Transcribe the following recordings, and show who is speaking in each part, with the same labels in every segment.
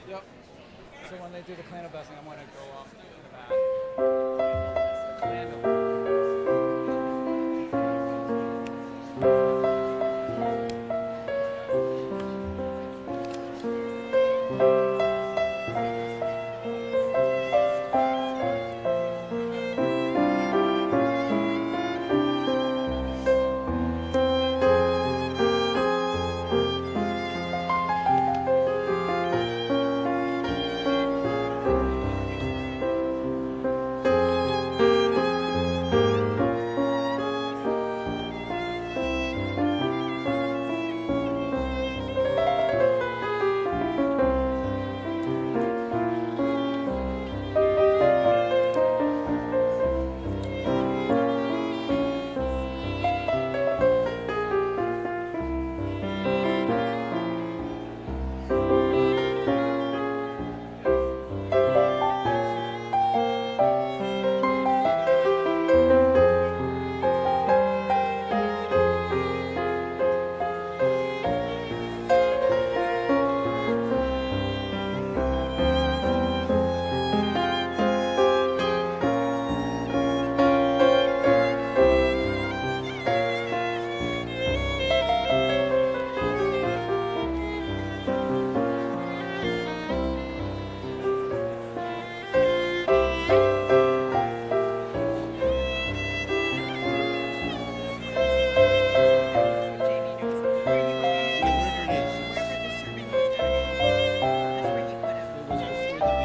Speaker 1: Yep. So when they do the candle blessing, I'm going to go up in the back. Candle.
Speaker 2: Wherever it is, it was before the vigil. That's what I was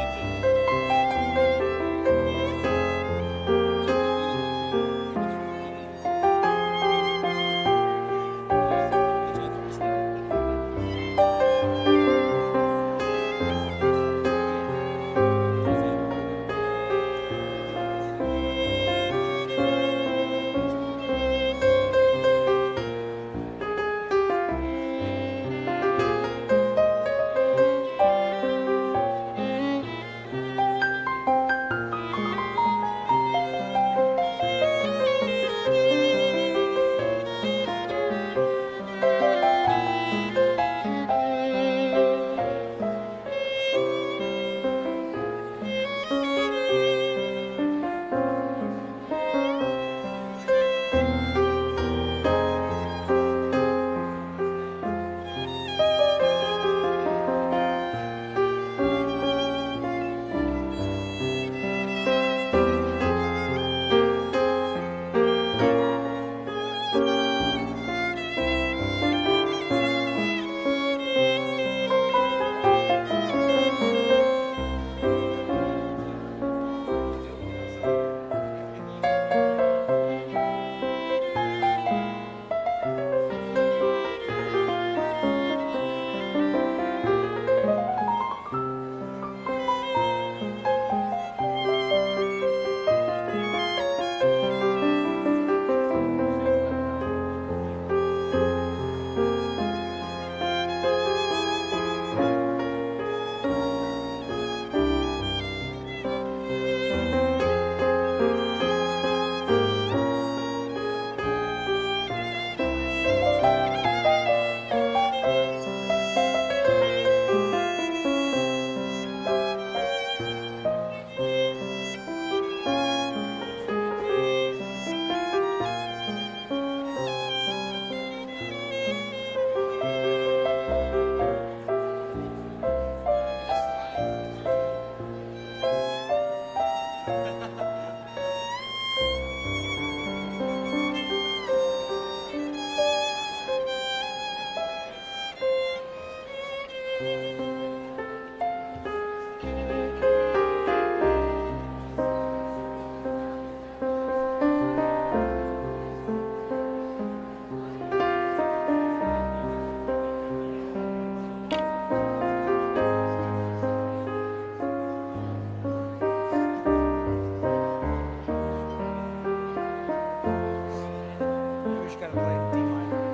Speaker 2: We just gotta play D minor.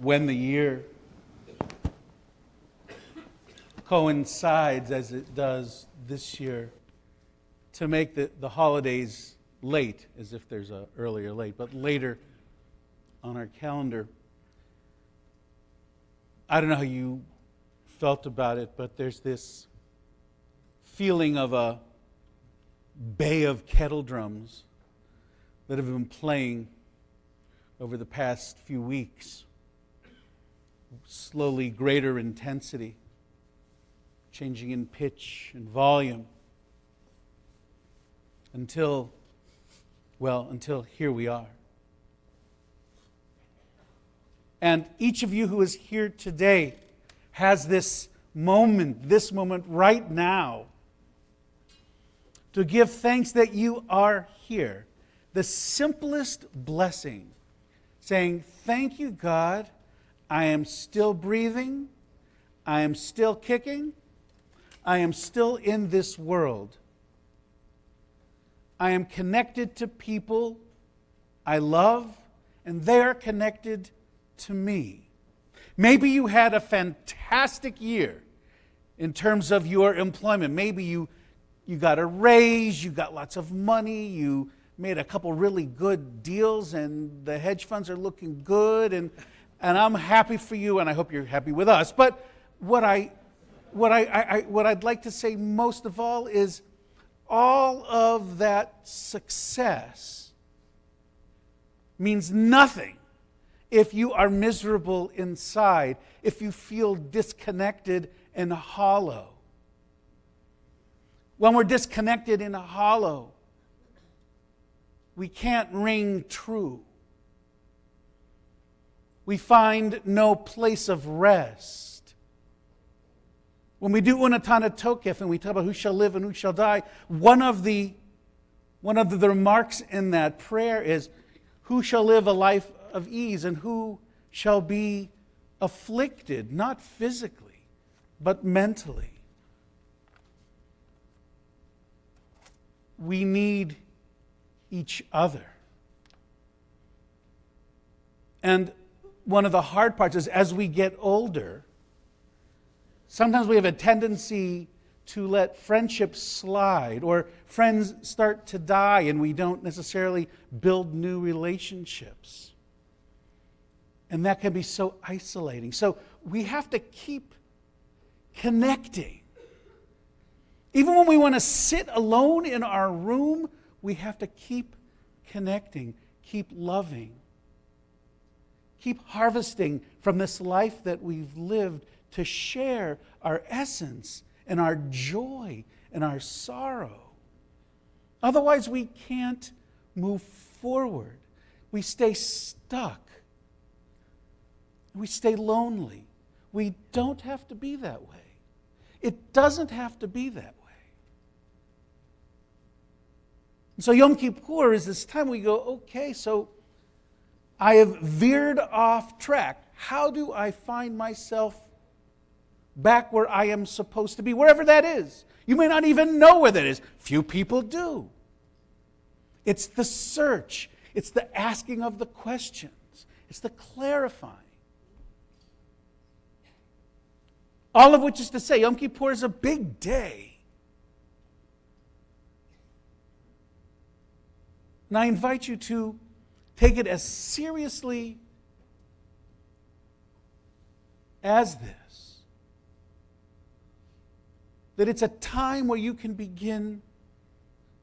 Speaker 3: when the year coincides as it does this year to make the holidays late, as if there's a earlier late, but later on our calendar. I don't know how you felt about it, but there's this feeling of a bay of kettle drums that have been playing over the past few weeks. Slowly greater intensity, changing in pitch and volume, until here we are. And each of you who is here today has this moment right now, to give thanks that you are here. The simplest blessing, saying, thank you, God, I am still breathing, I am still kicking, I am still in this world. I am connected to people I love, and they are connected to me. Maybe you had a fantastic year in terms of your employment. Maybe you got a raise, you got lots of money, you made a couple really good deals, and the hedge funds are looking good, and I'm happy for you, and I hope you're happy with us. But what I'd like to say most of all is all of that success means nothing if you are miserable inside, if you feel disconnected and hollow. When we're disconnected and hollow, we can't ring true. We find no place of rest. When we do Unatana Tokef and we talk about who shall live and who shall die, one of the remarks in that prayer is, who shall live a life of ease and who shall be afflicted, not physically, but mentally. We need each other. And one of the hard parts is, as we get older, sometimes we have a tendency to let friendships slide, or friends start to die and we don't necessarily build new relationships. And that can be so isolating. So we have to keep connecting. Even when we want to sit alone in our room, we have to keep connecting, keep loving, keep harvesting from this life that we've lived to share our essence and our joy and our sorrow. Otherwise, we can't move forward. We stay stuck. We stay lonely. We don't have to be that way. It doesn't have to be that way. And so Yom Kippur is this time we go, okay, so I have veered off track. How do I find myself back where I am supposed to be, wherever that is? You may not even know where that is. Few people do. It's the search. It's the asking of the questions. It's the clarifying. All of which is to say, Yom Kippur is a big day. And I invite you to take it as seriously as this. That it's a time where you can begin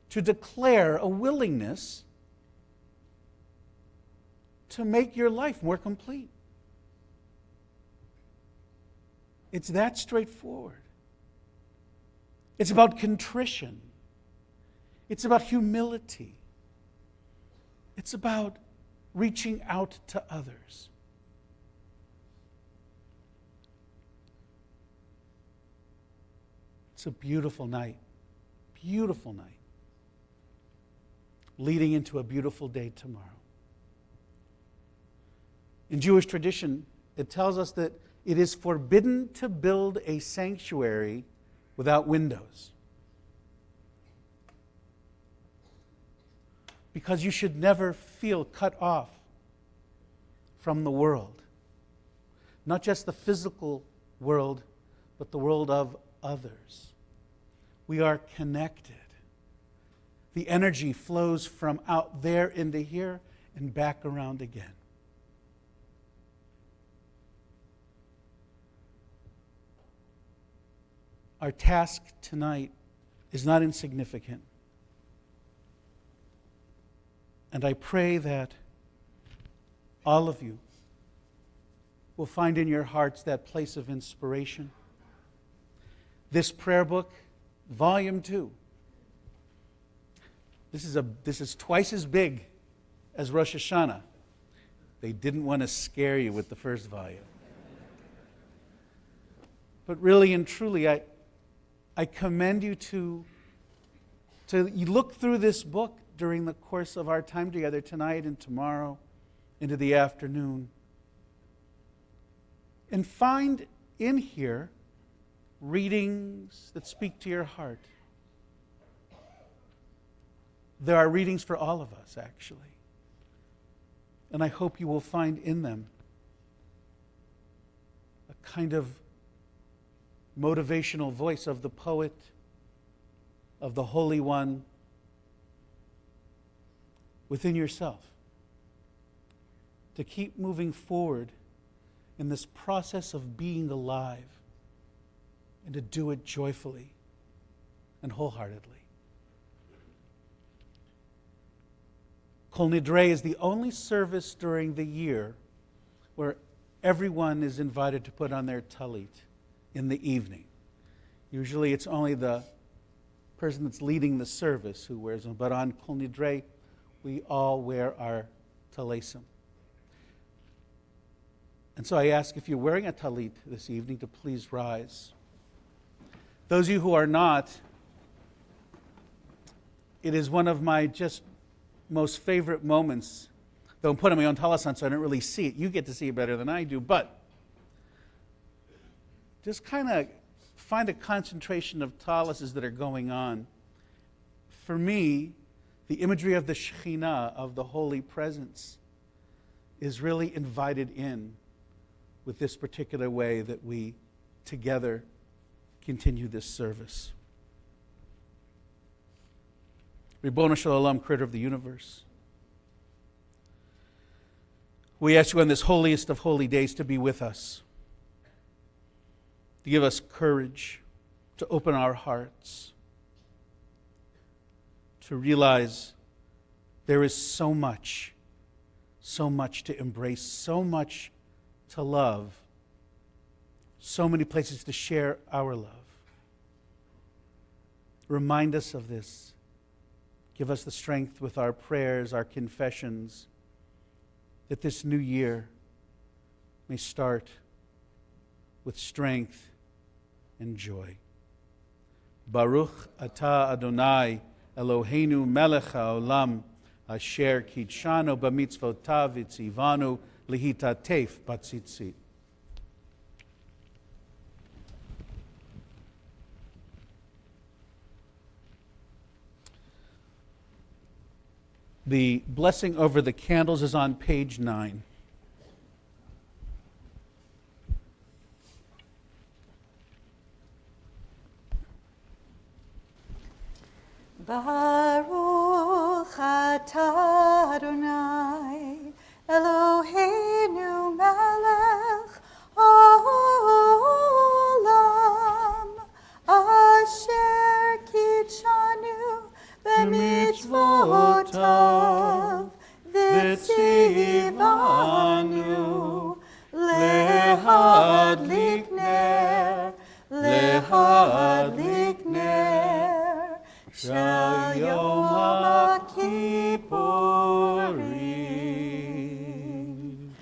Speaker 3: to declare a willingness to make your life more complete. It's that straightforward. It's about contrition. It's about humility. It's about reaching out to others. It's a beautiful night. Beautiful night. Leading into a beautiful day tomorrow. In Jewish tradition, it tells us that it is forbidden to build a sanctuary without windows. Because you should never feel cut off from the world. not just the physical world, but the world of others. We are connected. The energy flows from out there into here and back around again. Our task tonight is not insignificant. And I pray that all of you will find in your hearts that place of inspiration. This prayer book, volume 2. This is twice as big as Rosh Hashanah. They didn't want to scare you with the first volume. But really and truly, I commend you to you look through this book during the course of our time together tonight and tomorrow into the afternoon, and find in here readings that speak to your heart. There are readings for all of us, actually. And I hope you will find in them a kind of motivational voice of the poet, of the Holy One within yourself, to keep moving forward in this process of being alive, and to do it joyfully and wholeheartedly. Kol Nidre is the only service during the year where everyone is invited to put on their talit in the evening. Usually it's only the person that's leading the service who wears them, but on Kol Nidre, we all wear our talesim. And so I ask, if you're wearing a talit this evening, to please rise. Those of you who are not, it is one of my just most favorite moments, though I'm putting my own talis on so I don't really see it. You get to see it better than I do, but just kind of find a concentration of talises that are going on. For me, the imagery of the Shekhinah, of the Holy Presence, is really invited in with this particular way that we together continue this service. Ribono Shel Olam, creator of the universe, we ask you on this holiest of holy days to be with us, to give us courage, to open our hearts, to realize there is so much to embrace, so much to love, so many places to share our love. Remind us of this. Give us the strength with our prayers, our confessions, that this new year may start with strength and joy. Baruch atah Adonai Eloheinu melech haolam asher kitshanu b'mitzvotav v'tzivanu lihitatef batzitzit. The blessing over the candles is on page 9.
Speaker 4: Baruch atah Adonai Eloheinu melech haolam asher kitshanu b'mitzvotav v'tzivanu lehadlik ner Shal Yom HaKippurim.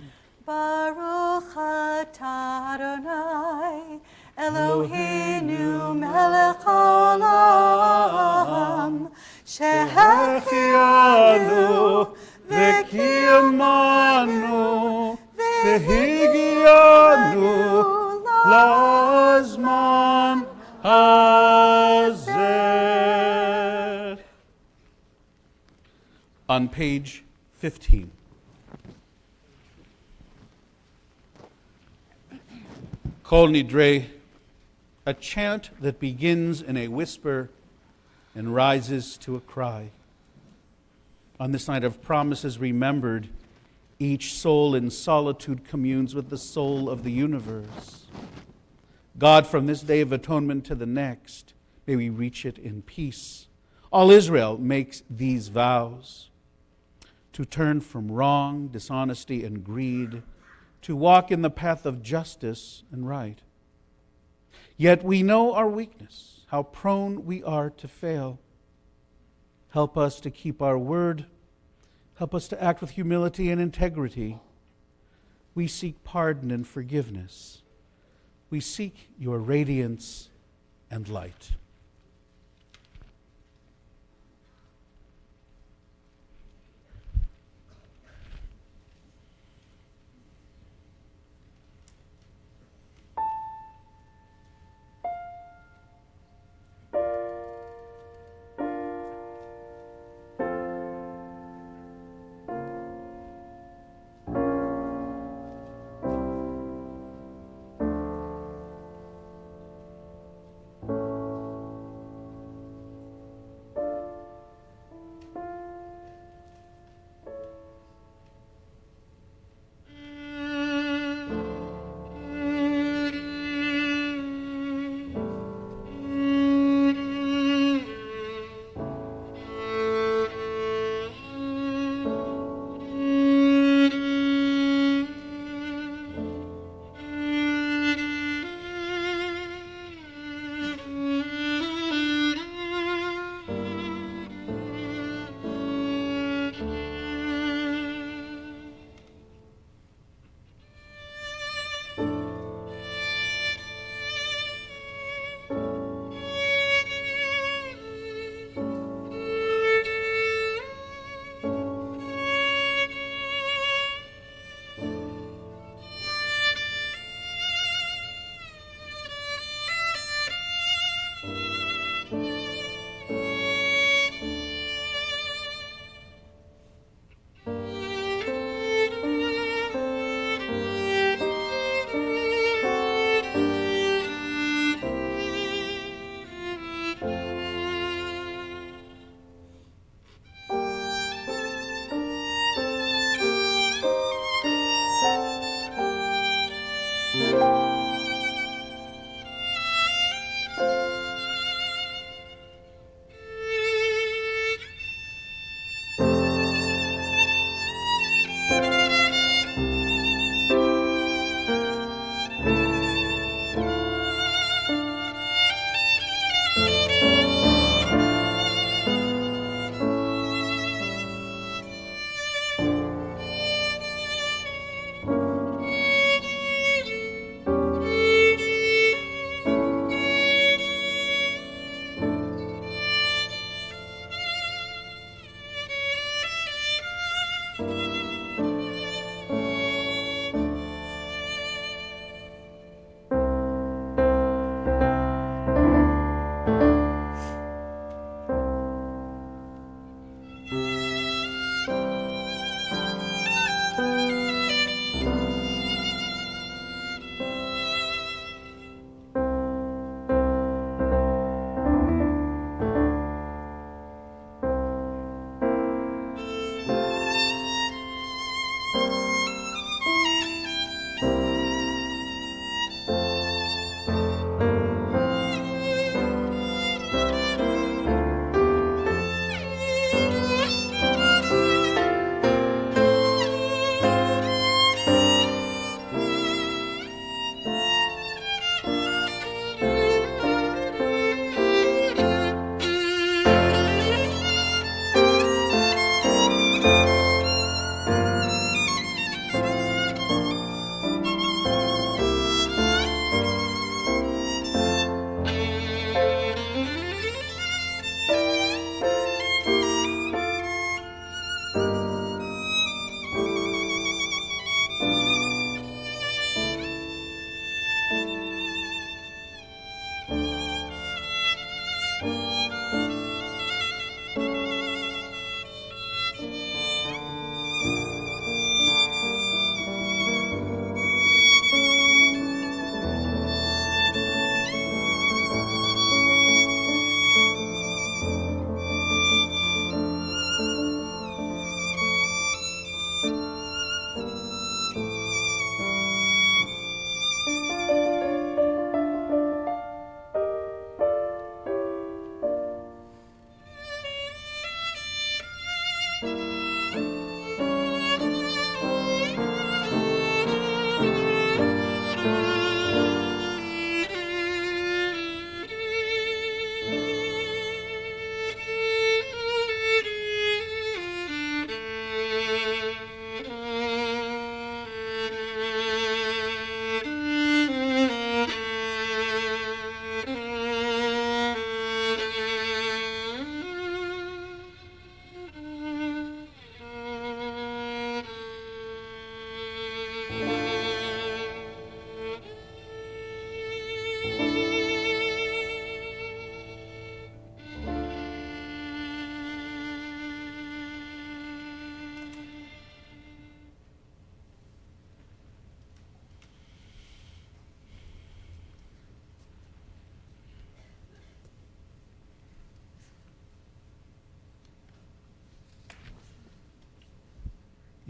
Speaker 4: Baruch atah Adonai Eloheinu melech haolam shehechianu v'kiyamanu v'higianu lazman hazeh.
Speaker 3: On page 15. Kol Nidre, a chant that begins in a whisper and rises to a cry. On this night of promises remembered, each soul in solitude communes with the soul of the universe. God, from this day of atonement to the next, may we reach it in peace. All Israel makes these vows: to turn from wrong, dishonesty, and greed, to walk in the path of justice and right. Yet we know our weakness, how prone we are to fail. Help us to keep our word. Help us to act with humility and integrity. We seek pardon and forgiveness. We seek your radiance and light.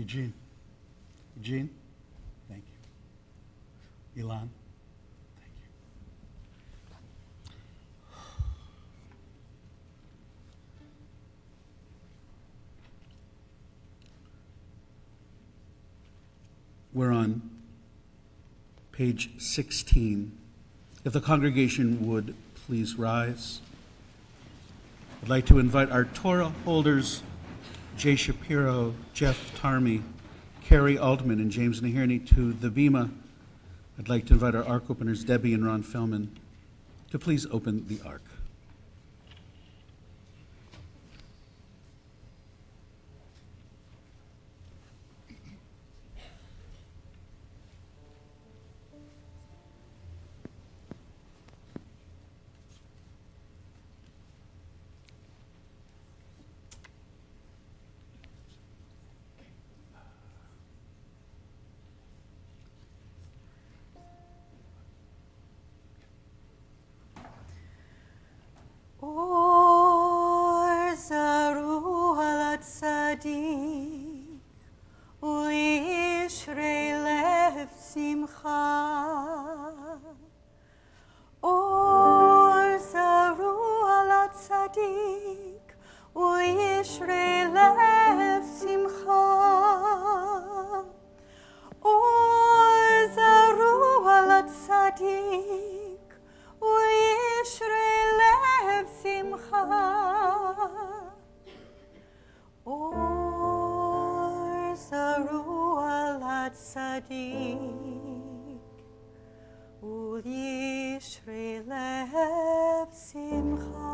Speaker 3: Eugene. Eugene? Thank you. Elon? Thank you. We're on page 16. If the congregation would please rise. I'd like to invite our Torah holders, Jay Shapiro, Jeff Tarmy, Carrie Altman, and James Nahirny to the Bema. I'd like to invite our Ark openers, Debbie and Ron Fellman, to please open the Ark.
Speaker 5: Or zaru al tzadik u'yishrei lev simcha. Or zaru al tzadik u'yishrei lev simcha. Or zaru al tzadik u'yishrei lev simcha. Or zaru al tzadik u'yishrei lev simcha.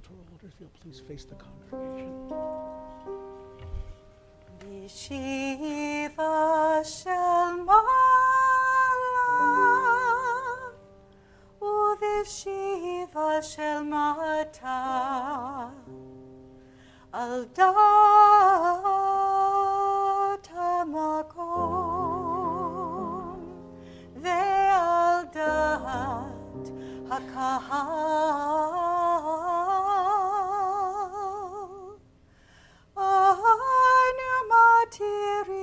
Speaker 3: Torah holders, if you'll please face the congregation.
Speaker 5: Yeshiva shel Mala u'vishiva shel Mata al dat hamakom ve'al dat hakahal. Anu matirin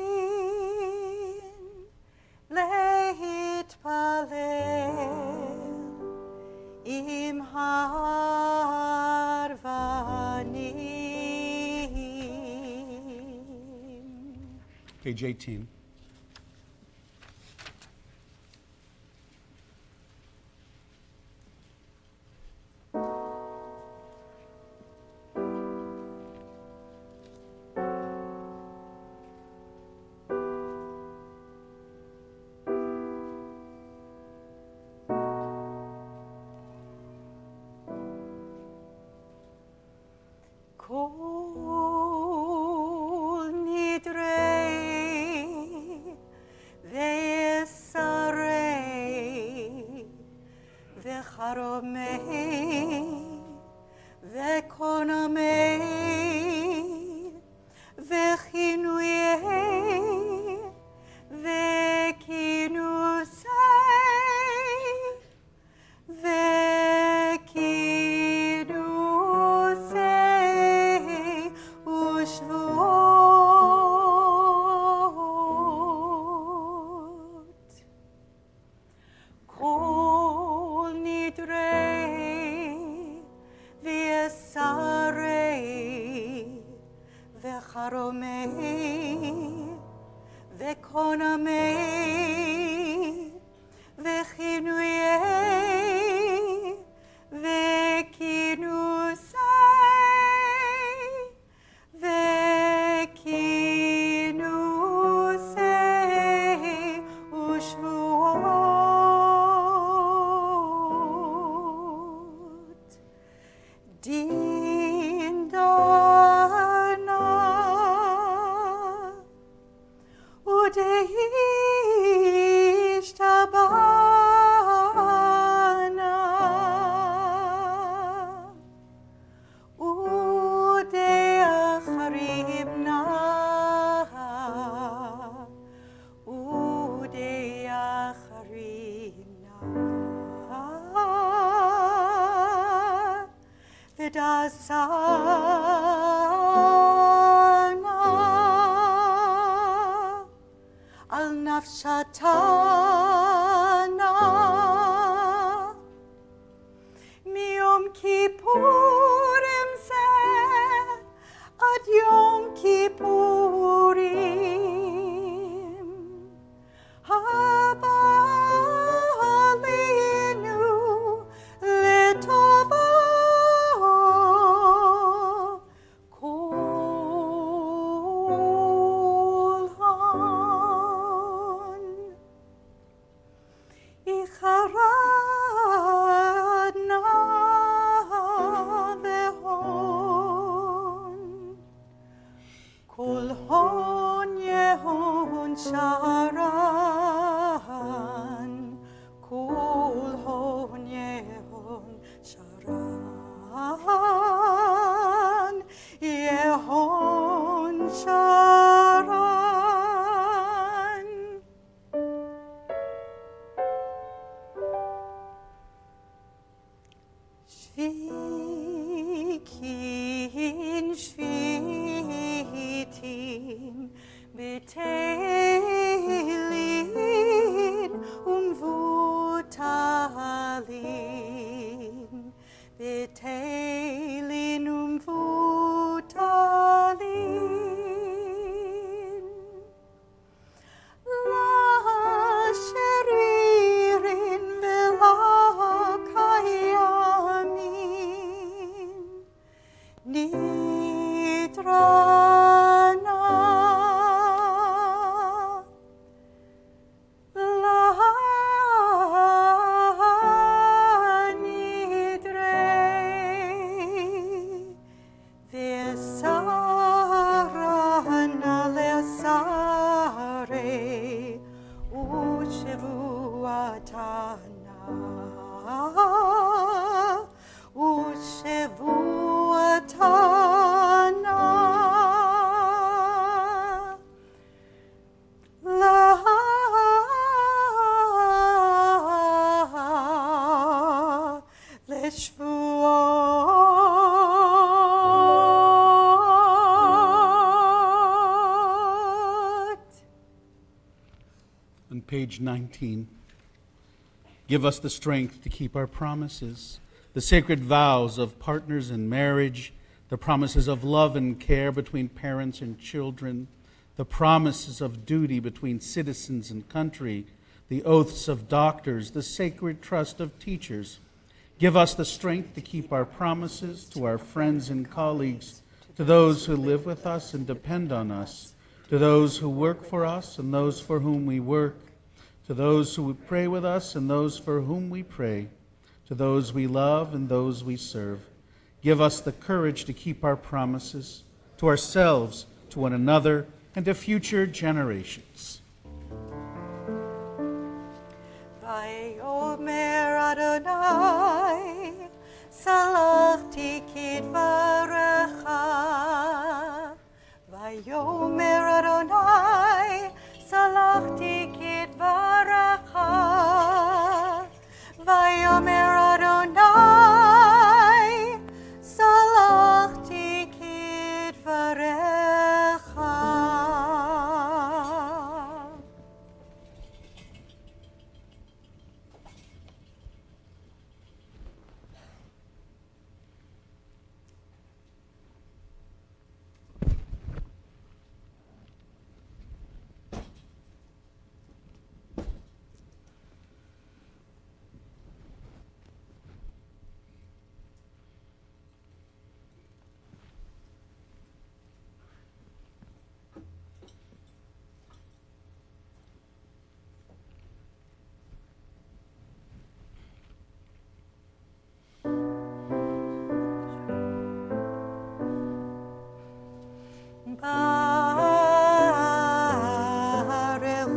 Speaker 5: lehitpalel im harvanim.
Speaker 3: Page 18.
Speaker 5: Kol Nidre ve'esarei ve'charomei ve'konamei ve'chinuyei ve'kinusei sana al nafshatana miyom kippurim se ad yom kippurim habalinu letova kolhan icharadna vehon kolhon yehon sharan kolhon yehon sharan yehon sharan Shvikin shvitin betelin umvutalin betelin umvutalin la sheririn vela kayamin nidrana la nidre vesarana lesare ushevuatana la leshvuot.
Speaker 3: On page 19. Give us the strength to keep our promises, the sacred vows of partners in marriage, the promises of love and care between parents and children, the promises of duty between citizens and country, the oaths of doctors, the sacred trust of teachers. Give us the strength to keep our promises to our friends and colleagues, to those who live with us and depend on us, to those who work for us and those for whom we work, to those who pray with us and those for whom we pray, to those we love and those we serve. Give us the courage to keep our promises to ourselves, to one another, and to future generations.
Speaker 5: Vayomer Adonai, salachti kidvarecha. Vayomer Adonai, salachti kidvarecha. Vayomer Adonai, salachti kidvarecha.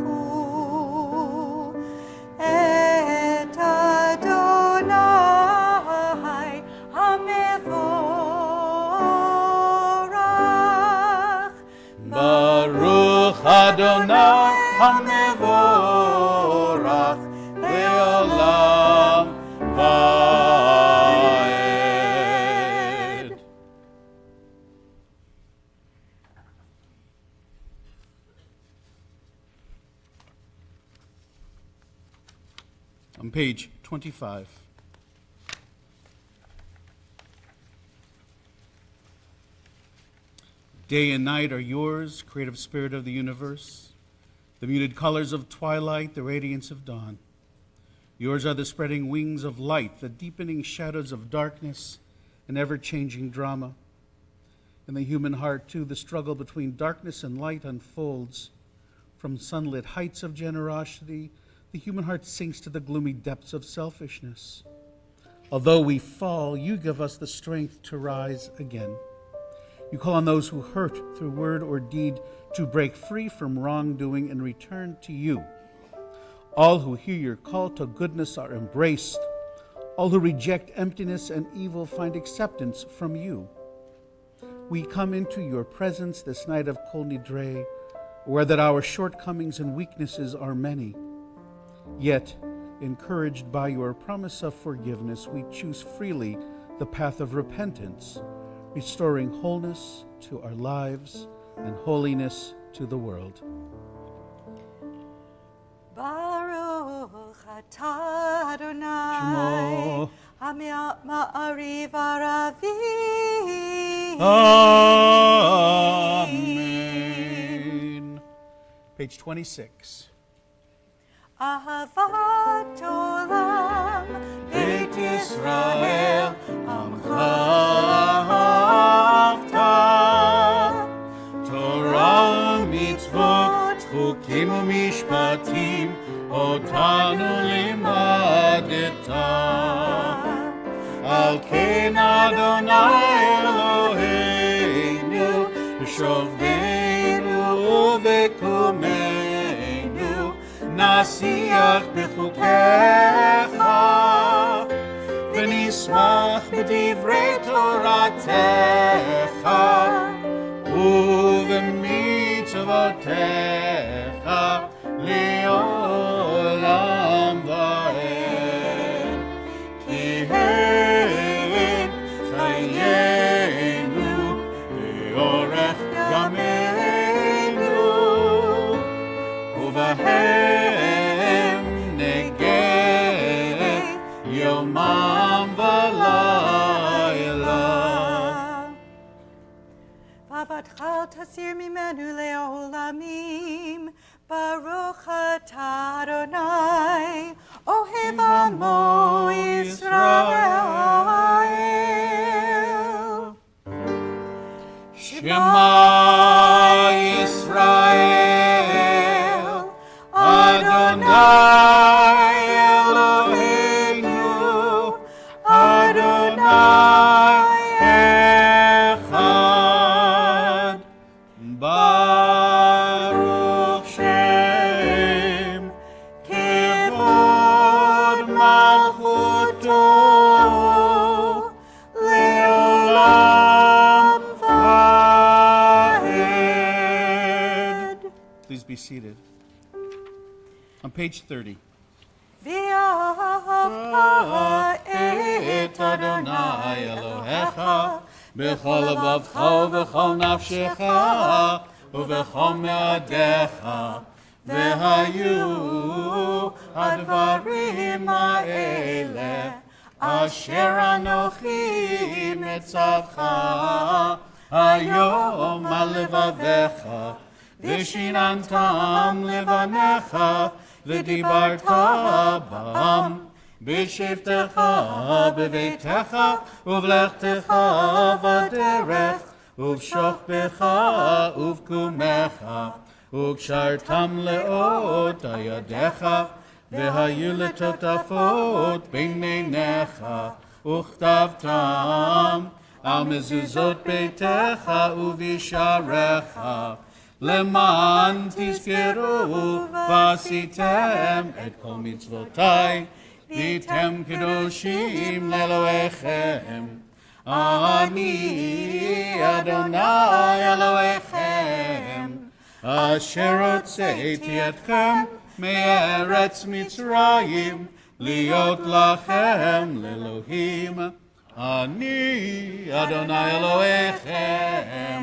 Speaker 5: Barehu et Adonai hamevorach.
Speaker 4: Baruch Adonai HaMevorach Le'olam Va'ed.
Speaker 3: On page 25. Day and night are yours, creative spirit of the universe, the muted colors of twilight, the radiance of dawn. Yours are the spreading wings of light, the deepening shadows of darkness, and ever-changing drama. In the human heart, too, the struggle between darkness and light unfolds. From sunlit heights of generosity, the human heart sinks to the gloomy depths of selfishness. Although we fall, you give us the strength to rise again. You call on those who hurt through word or deed to break free from wrongdoing and return to you. All who hear your call to goodness are embraced. All who reject emptiness and evil find acceptance from you. We come into your presence this night of Kol Nidre, aware that our shortcomings and weaknesses are many. Yet, encouraged by your promise of forgiveness, we choose freely the path of repentance, restoring wholeness to our lives and holiness to the world.
Speaker 5: Baruch atah Adonai,
Speaker 3: Shmo.
Speaker 5: Ma'ariv Aravi.
Speaker 3: Amen. Page 26.
Speaker 5: Ahavat olam, Beit Yisrael, Amcha ahavta.
Speaker 4: Torah mitzvot, chukim umishpatim, otanu limadeta. Al ken Adonai Eloheinu, b'shovenu u'bekumeinu, nasiach b'chukecha, v'nismach b'divrei Toratecha, ובמצוותיך לעולם ועד. כי הם חיינו לאורך ימינו, ובהם נגן יומם ולילה.
Speaker 5: Vavatchal tasir mimenu leolamim, Baruch atah Adonai, Ohev amo Yisrael.
Speaker 4: Shema Yisrael, Adonai Eloheinu, Adonai Echad. Baruch Shem Kevod Malchuto Leolam Vahed.
Speaker 3: Please be seated. On page 30.
Speaker 5: V'ahavta
Speaker 4: את אדוני אלוהיך בכל לבבך ובכל נפשך ובכל מאודיך, והיו הדברים האלה אשר אנוכי מצווך היום על לבביך, ושיננתם לבניך ודיברת בם בשבתך בביתך ובלכתך בדרך ובשוכבך ובקומך, וקשרתם לאות ידיך, והיו לטוטפות בין עיניך, וכתבתם על מזוזות ביתך ובשעריך, למען תזכרו ועשיתם את כל מצוותיי, והייתם קדושים לאלוהיכם. אני אדוני אלוהיכם, אשר הוצאתי אתכם מארץ מצרים, להיות לכם לאלוהים. אני אדוני אלוהיכם,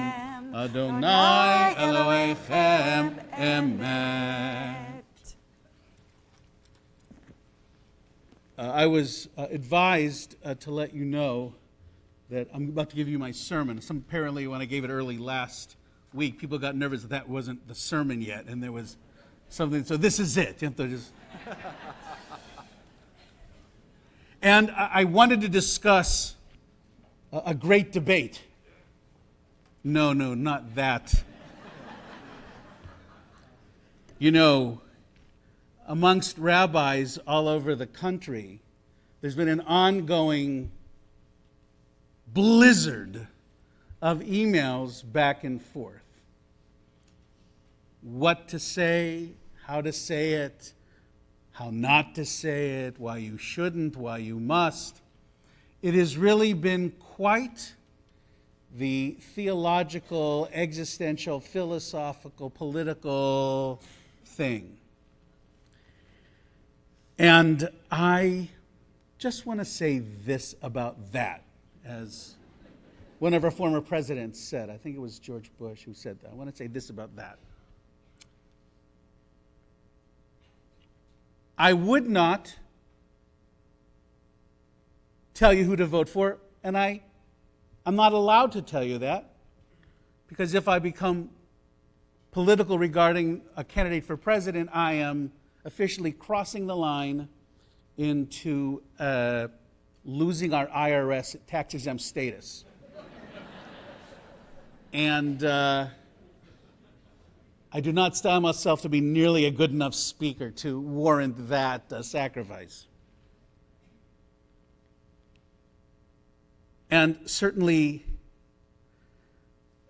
Speaker 4: אדוני אלוהיכם אמת.
Speaker 3: I was advised to let you know that I'm about to give you my sermon. Apparently, when I gave it early last week, people got nervous that wasn't the sermon yet, and there was something. So this is it. You have to just... And I wanted to discuss a great debate. No, not that. You know, amongst rabbis all over the country, there's been an ongoing blizzard of emails back and forth. What to say, how to say it, how not to say it, why you shouldn't, why you must. It has really been quite the theological, existential, philosophical, political thing. And I just want to say this about that, as one of our former presidents said. I think it was George Bush who said that. I want to say this about that. I would not tell you who to vote for, and I'm not allowed to tell you that, because if I become political regarding a candidate for president, I am officially crossing the line into losing our IRS tax-exempt status. And I do not style myself to be nearly a good enough speaker to warrant that sacrifice. And certainly,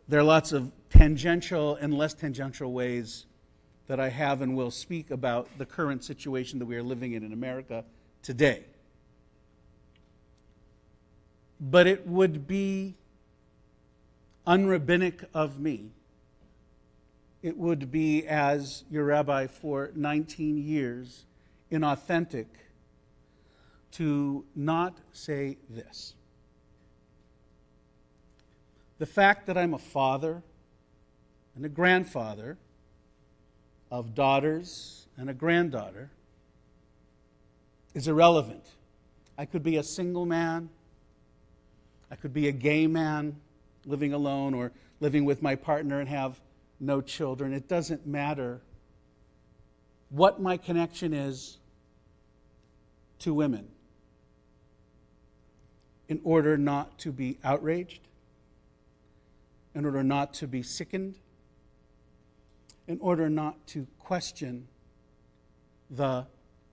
Speaker 3: there are lots of tangential and less tangential ways that I have and will speak about the current situation that we are living in America today. But it would be unrabbinic of me. It would be, as your rabbi for 19 years, inauthentic to not say this. The fact that I'm a father and a grandfather of daughters and a granddaughter is irrelevant. I could be a single man. I could be a gay man living alone or living with my partner and have no children. It doesn't matter what my connection is to women in order not to be outraged, in order not to be sickened, in order not to question the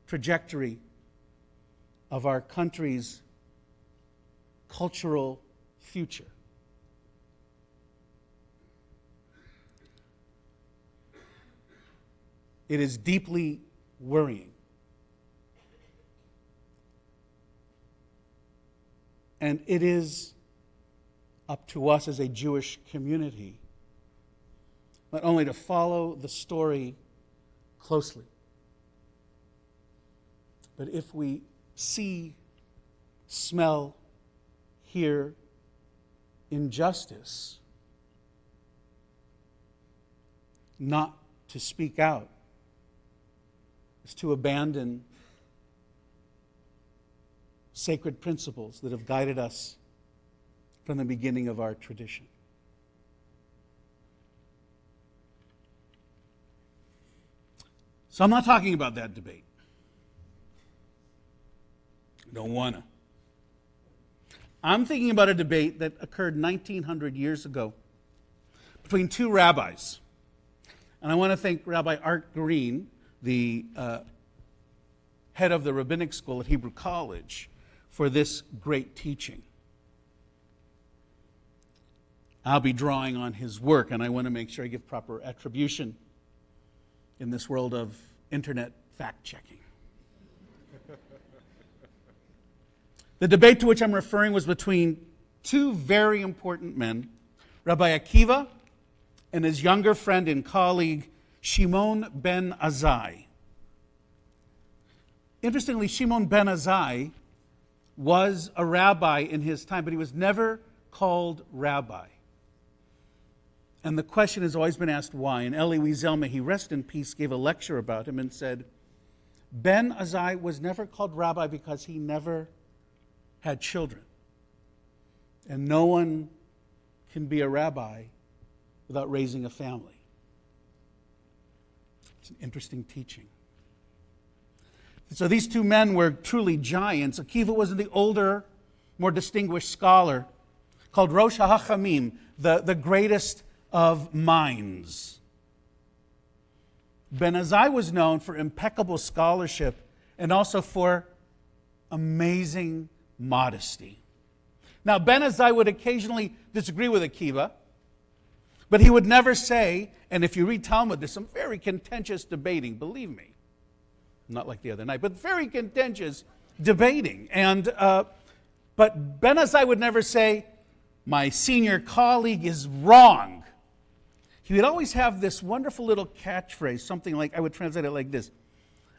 Speaker 3: trajectory of our country's cultural future. It is deeply worrying. And it is up to us as a Jewish community not only to follow the story closely, but if we see, smell, hear injustice, not to speak out, is to abandon sacred principles that have guided us from the beginning of our tradition. So I'm not talking about that debate. I don't want to. I'm thinking about a debate that occurred 1900 years ago between two rabbis. And I want to thank Rabbi Art Green, the head of the rabbinic school at Hebrew College, for this great teaching. I'll be drawing on his work, and I want to make sure I give proper attribution in this world of internet fact-checking. The debate to which I'm referring was between two very important men, Rabbi Akiva and his younger friend and colleague, Shimon ben Azai. Interestingly, Shimon ben Azai was a rabbi in his time, but he was never called rabbi. And the question has always been asked why. And Elie Wiesel, may he rest in peace, gave a lecture about him and said, Ben Azai was never called rabbi because he never had children. And no one can be a rabbi without raising a family. It's an interesting teaching. So these two men were truly giants. Akiva was the older, more distinguished scholar called Rosh HaChamim, the greatest of minds. Ben Azai was known for impeccable scholarship and also for amazing modesty. Now, Ben Azai would occasionally disagree with Akiva, but he would never say, and if you read Talmud, there's some very contentious debating, believe me. Not like the other night, but very contentious debating. But Ben Azai would never say, my senior colleague is wrong. He would always have this wonderful little catchphrase, something like, I would translate it like this: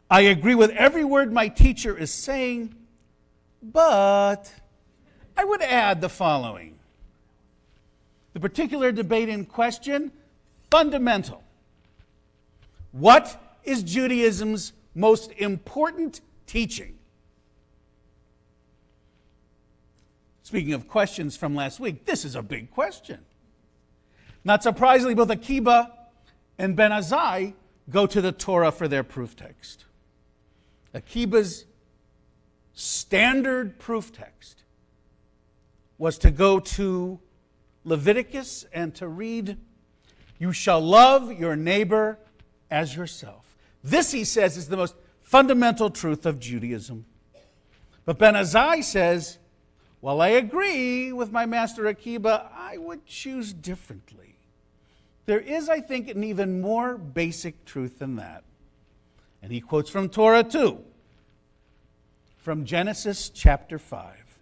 Speaker 3: I agree with every word my teacher is saying, but I would add the following. The particular debate in question, fundamental. What is Judaism's most important teaching? Speaking of questions from last week, this is a big question. Not surprisingly, both Akiva and Ben Azai go to the Torah for their proof text. Akiva's standard proof text was to go to Leviticus and to read, "You shall love your neighbor as yourself." This, he says, is the most fundamental truth of Judaism. But Ben Azai says, while I agree with my master Akiva, I would choose differently. There is, I think, an even more basic truth than that. And he quotes from Torah too, from Genesis chapter 5.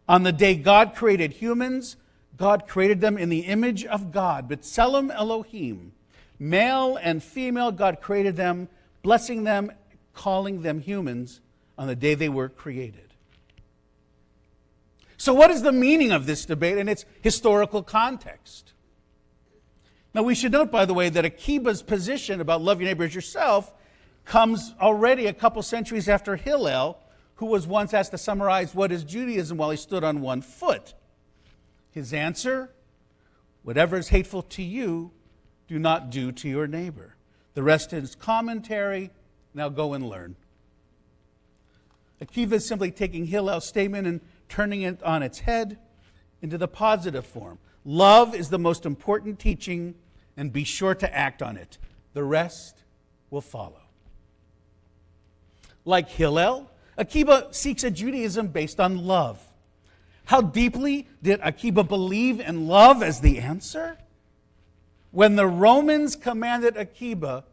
Speaker 3: On the day God created humans, God created them in the image of God. B'Tselem Elohim. Male and female, God created them, blessing them, calling them humans on the day they were created. So what is the meaning of this debate and its historical context? Now we should note, by the way, that Akiva's position about love your neighbor as yourself comes already a couple centuries after Hillel, who was once asked to summarize what is Judaism while he stood on one foot. His answer, whatever is hateful to you, do not do to your neighbor. The rest is commentary. Now go and learn. Akiva is simply taking Hillel's statement and turning it on its head into the positive form. Love is the most important teaching, and be sure to act on it. The rest will follow. Like Hillel, Akiva seeks a Judaism based on love. How deeply did Akiva believe in love as the answer? When the Romans commanded Akiva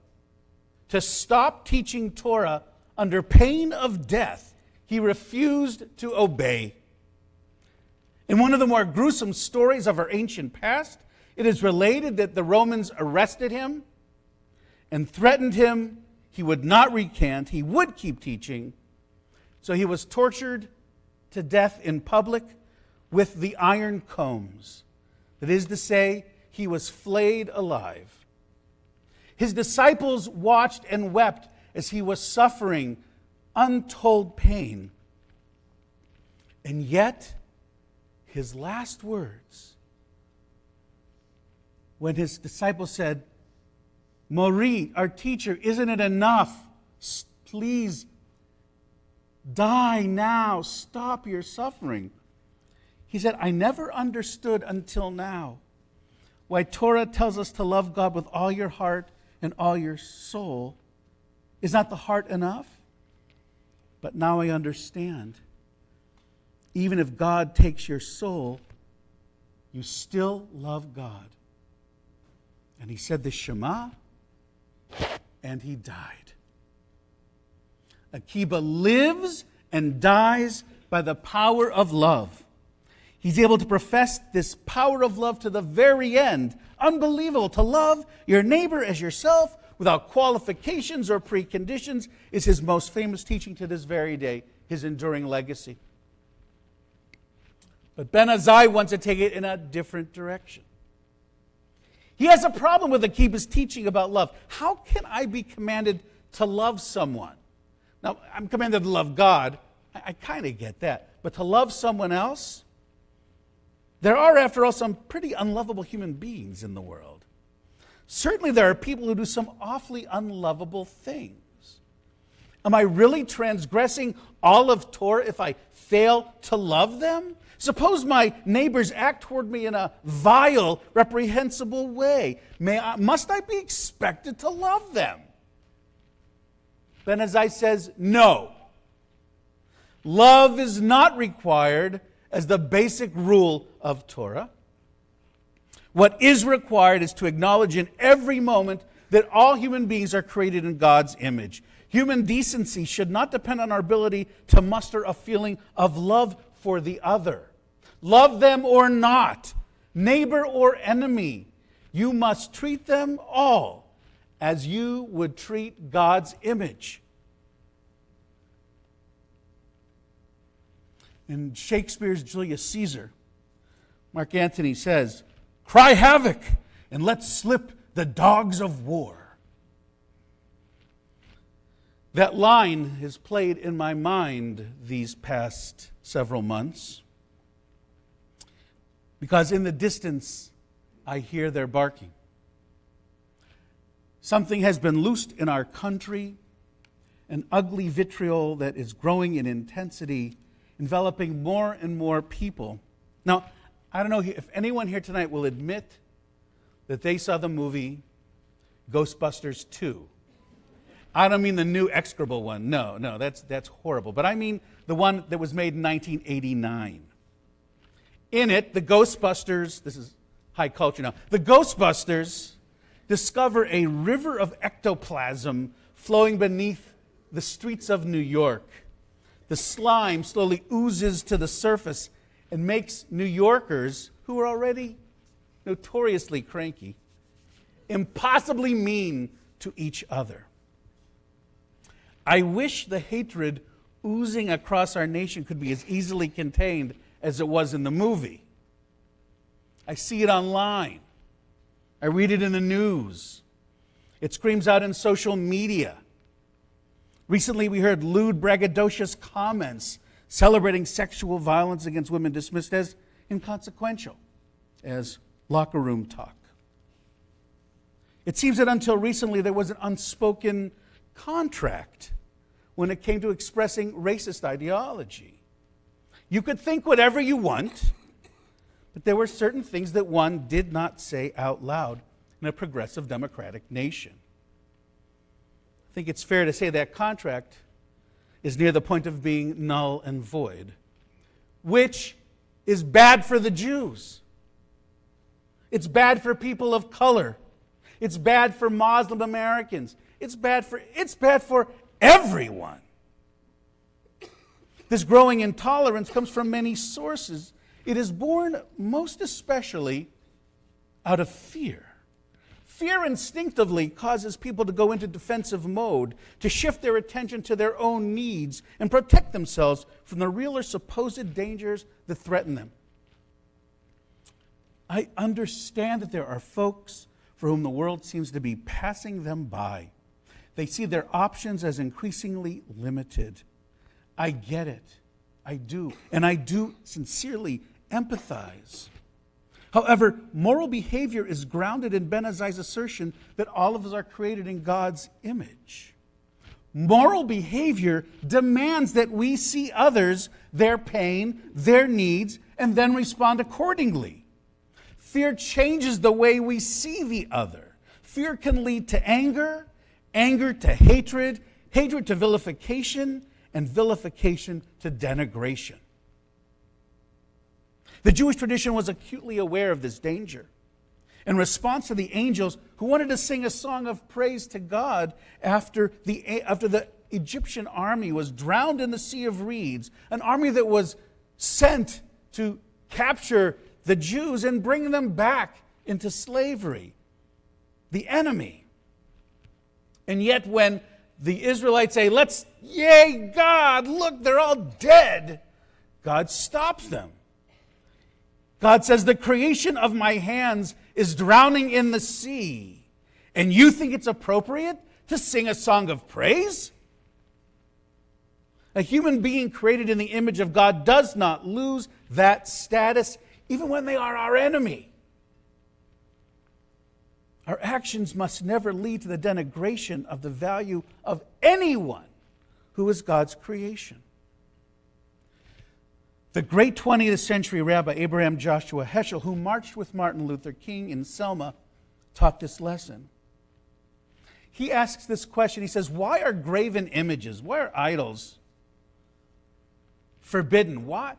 Speaker 3: to stop teaching Torah under pain of death, he refused to obey. In one of the more gruesome stories of our ancient past, it is related that the Romans arrested him and threatened him he would not recant, he would keep teaching. So he was tortured to death in public with the iron combs. That is to say, he was flayed alive. His disciples watched and wept as he was suffering untold pain. And yet, his last words, when his disciples said, Mori, our teacher, isn't it enough? Please die now. Stop your suffering. He said, I never understood until now why Torah tells us to love God with all your heart and all your soul. Is not the heart enough? But now I understand. Even if God takes your soul, you still love God. And he said the Shema, and he died. Akiva lives and dies by the power of love. He's able to profess this power of love to the very end. Unbelievable. To love your neighbor as yourself without qualifications or preconditions is his most famous teaching to this very day, his enduring legacy. But Ben Azai wants to take it in a different direction. He has a problem with Akiva's teaching about love. How can I be commanded to love someone? Now, I'm commanded to love God. I kind of get that. But to love someone else? There are, after all, some pretty unlovable human beings in the world. Certainly there are people who do some awfully unlovable things. Am I really transgressing all of Torah if I fail to love them? Suppose my neighbors act toward me in a vile, reprehensible way. Must I be expected to love them? Ben Azai says, no. Love is not required as the basic rule of Torah. What is required is to acknowledge in every moment that all human beings are created in God's image. Human decency should not depend on our ability to muster a feeling of love for the other. Love them or not, neighbor or enemy, you must treat them all as you would treat God's image. In Shakespeare's Julius Caesar, Mark Antony says, "Cry havoc and let slip the dogs of war." That line has played in my mind these past several months because in the distance I hear their barking. Something has been loosed in our country, an ugly vitriol that is growing in intensity, enveloping more and more people. Now, I don't know if anyone here tonight will admit that they saw the movie Ghostbusters 2. I don't mean the new execrable one. No, that's horrible. But I mean the one that was made in 1989. In it, the Ghostbusters, this is high culture now, the Ghostbusters discover a river of ectoplasm flowing beneath the streets of New York. The slime slowly oozes to the surface and makes New Yorkers, who are already notoriously cranky, impossibly mean to each other. I wish the hatred oozing across our nation could be as easily contained as it was in the movie. I see it online. I read it in the news. It screams out in social media. Recently, we heard lewd, braggadocious comments celebrating sexual violence against women dismissed as inconsequential, as locker room talk. It seems that until recently there was an unspoken contract when it came to expressing racist ideology. You could think whatever you want, but there were certain things that one did not say out loud in a progressive democratic nation. I think it's fair to say that contract is near the point of being null and void, which is bad for the Jews. It's bad for people of color. It's bad for Muslim Americans. It's bad for everyone. This growing intolerance comes from many sources. It is born most especially out of fear. Fear instinctively causes people to go into defensive mode, to shift their attention to their own needs and protect themselves from the real or supposed dangers that threaten them. I understand that there are folks for whom the world seems to be passing them by. They see their options as increasingly limited. I get it. I do. And I do sincerely empathize. However, moral behavior is grounded in Ben Azai's assertion that all of us are created in God's image. Moral behavior demands that we see others, their pain, their needs, and then respond accordingly. Fear changes the way we see the other. Fear can lead to anger, anger to hatred, hatred to vilification, and vilification to denigration. The Jewish tradition was acutely aware of this danger. In response to the angels who wanted to sing a song of praise to God after the Egyptian army was drowned in the Sea of Reeds, an army that was sent to capture the Jews and bring them back into slavery, the enemy. And yet when the Israelites say, yay, God, look, they're all dead, God stops them. God says, the creation of my hands is drowning in the sea, and you think it's appropriate to sing a song of praise? A human being created in the image of God does not lose that status even when they are our enemy. Our actions must never lead to the denigration of the value of anyone who is God's creation. The great 20th century Rabbi Abraham Joshua Heschel, who marched with Martin Luther King in Selma, taught this lesson. He asks this question. He says, why are graven images, why are idols forbidden? Why,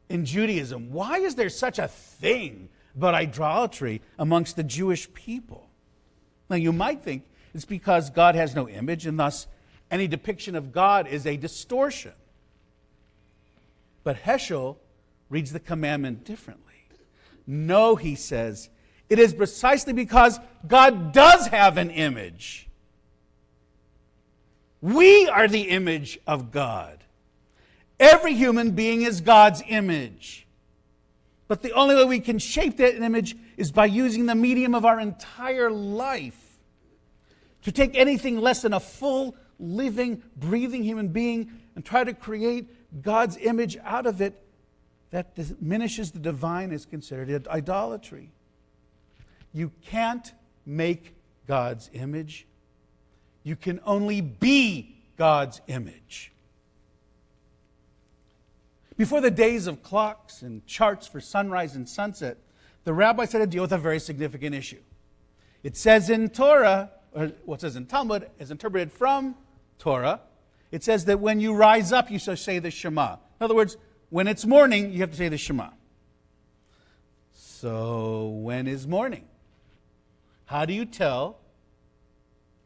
Speaker 3: in Judaism, why is there such a thing about idolatry amongst the Jewish people? Now, you might think it's because God has no image, and thus any depiction of God is a distortion. But Heschel reads the commandment differently. No, he says, it is precisely because God does have an image. We are the image of God. Every human being is God's image. But the only way we can shape that image is by using the medium of our entire life. To take anything less than a full, living, breathing human being and try to create God's image out of it that diminishes the divine is considered idolatry. You can't make God's image. You can only be God's image. Before the days of clocks and charts for sunrise and sunset, the rabbis had to deal with a very significant issue. It says in Torah, or what says in Talmud, as interpreted from Torah, it says that when you rise up, you shall say the Shema. In other words, when it's morning, you have to say the Shema. So when is morning? How do you tell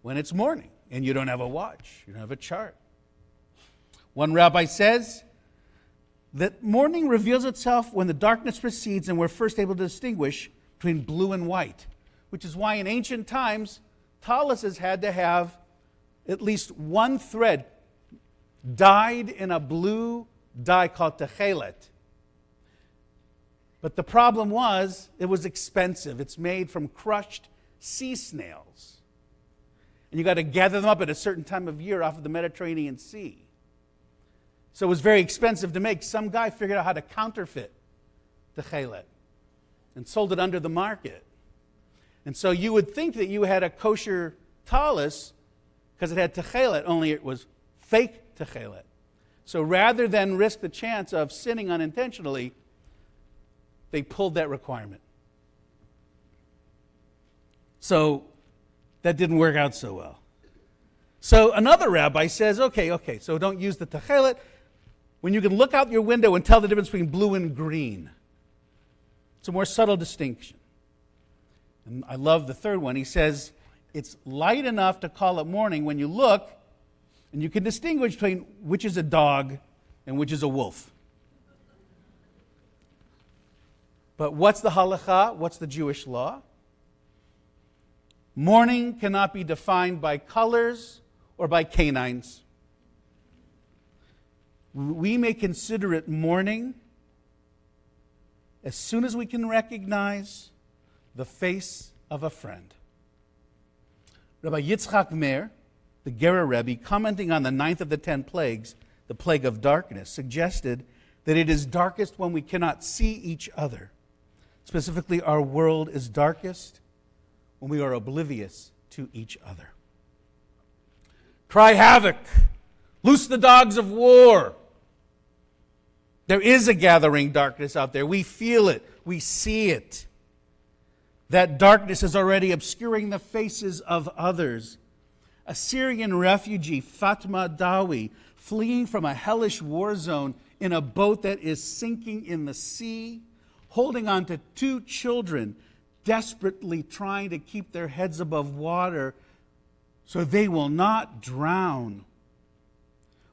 Speaker 3: when it's morning and you don't have a watch, you don't have a chart? One rabbi says that morning reveals itself when the darkness precedes and we're first able to distinguish between blue and white, which is why in ancient times, taluses had to have at least one thread dyed in a blue dye called techelet. But the problem was, it was expensive. It's made from crushed sea snails. And you got to gather them up at a certain time of year off of the Mediterranean Sea. So it was very expensive to make. Some guy figured out how to counterfeit techelet and sold it under the market. And so you would think that you had a kosher talus because it had techelet, only it was fake techelet. So rather than risk the chance of sinning unintentionally, they pulled that requirement. So that didn't work out so well. So another rabbi says, okay, so don't use the techelet when you can look out your window and tell the difference between blue and green. It's a more subtle distinction. And I love the third one. He says, it's light enough to call it morning when you look and you can distinguish between which is a dog and which is a wolf. But what's the halakha? What's the Jewish law? Morning cannot be defined by colors or by canines. We may consider it morning as soon as we can recognize the face of a friend. Rabbi Yitzchak Meir, the Gera Rebbe, commenting on the 9th of the 10 plagues, the plague of darkness, suggested that it is darkest when we cannot see each other. Specifically, our world is darkest when we are oblivious to each other. Cry havoc. Loose the dogs of war. There is a gathering darkness out there. We feel it. We see it. That darkness is already obscuring the faces of others. A Syrian refugee, Fatma Dawi, fleeing from a hellish war zone in a boat that is sinking in the sea, holding on to 2 children, desperately trying to keep their heads above water so they will not drown.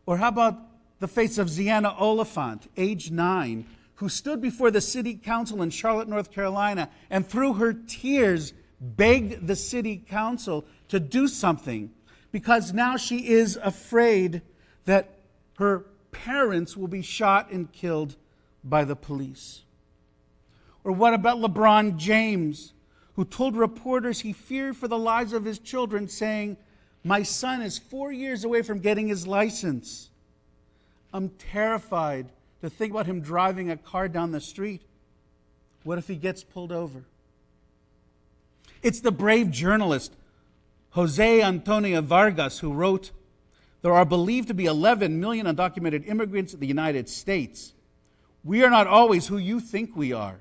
Speaker 3: Or how about the face of Ziana Oliphant, age 9, who stood before the city council in Charlotte, North Carolina, and through her tears begged the city council to do something because now she is afraid that her parents will be shot and killed by the police. Or what about LeBron James, who told reporters he feared for the lives of his children, saying, "My son is 4 years away from getting his license. I'm terrified to think about him driving a car down the street. What if he gets pulled over? It's the brave journalist Jose Antonio Vargas who wrote, "There are believed to be 11 million undocumented immigrants in the United States. We are not always who you think we are.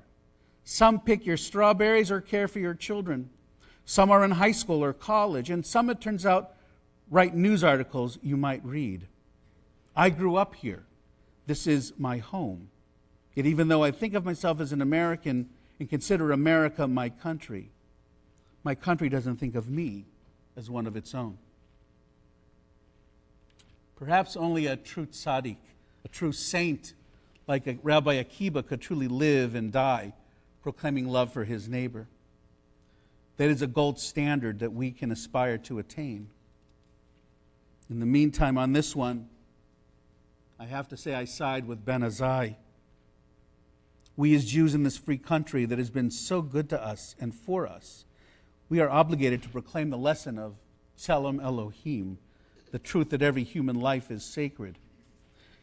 Speaker 3: Some pick your strawberries or care for your children. Some are in high school or college, and some, it turns out, write news articles you might read. I grew up here. This is my home. Yet even though I think of myself as an American and consider America my country doesn't think of me as one of its own." Perhaps only a true tzaddik, a true saint, like a Rabbi Akiba, could truly live and die proclaiming love for his neighbor. That is a gold standard that we can aspire to attain. In the meantime, on this one, I have to say I side with Ben Azai. We as Jews in this free country that has been so good to us and for us, we are obligated to proclaim the lesson of Tselem Elohim, the truth that every human life is sacred.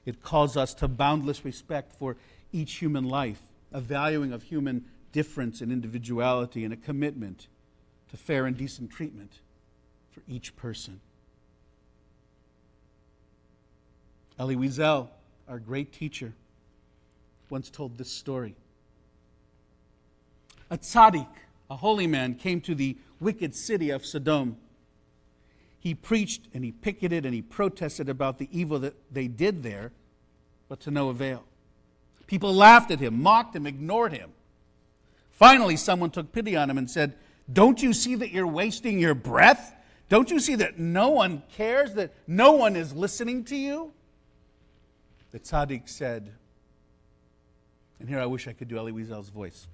Speaker 3: It calls us to boundless respect for each human life, a valuing of human difference and individuality, and a commitment to fair and decent treatment for each person. Elie Wiesel, our great teacher, once told this story. A tzaddik, a holy man, came to the wicked city of Sodom. He preached and he picketed and he protested about the evil that they did there, but to no avail. People laughed at him, mocked him, ignored him. Finally, someone took pity on him and said, "Don't you see that you're wasting your breath? Don't you see that no one cares, that no one is listening to you?" The tzaddik said, and here I wish I could do Elie Wiesel's voice,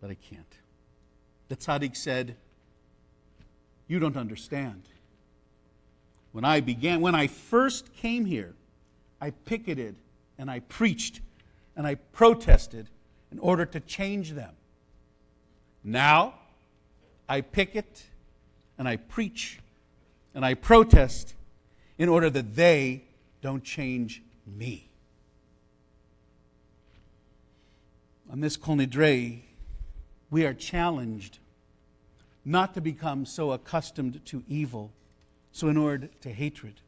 Speaker 3: but I can't. The tzaddik said, "You don't understand. When I first came here, I picketed and I preached and I protested in order to change them. Now, I picket and I preach and I protest in order that they don't change me." On this Kol Nidre, we are challenged not to become so accustomed to evil, so inured to hatred.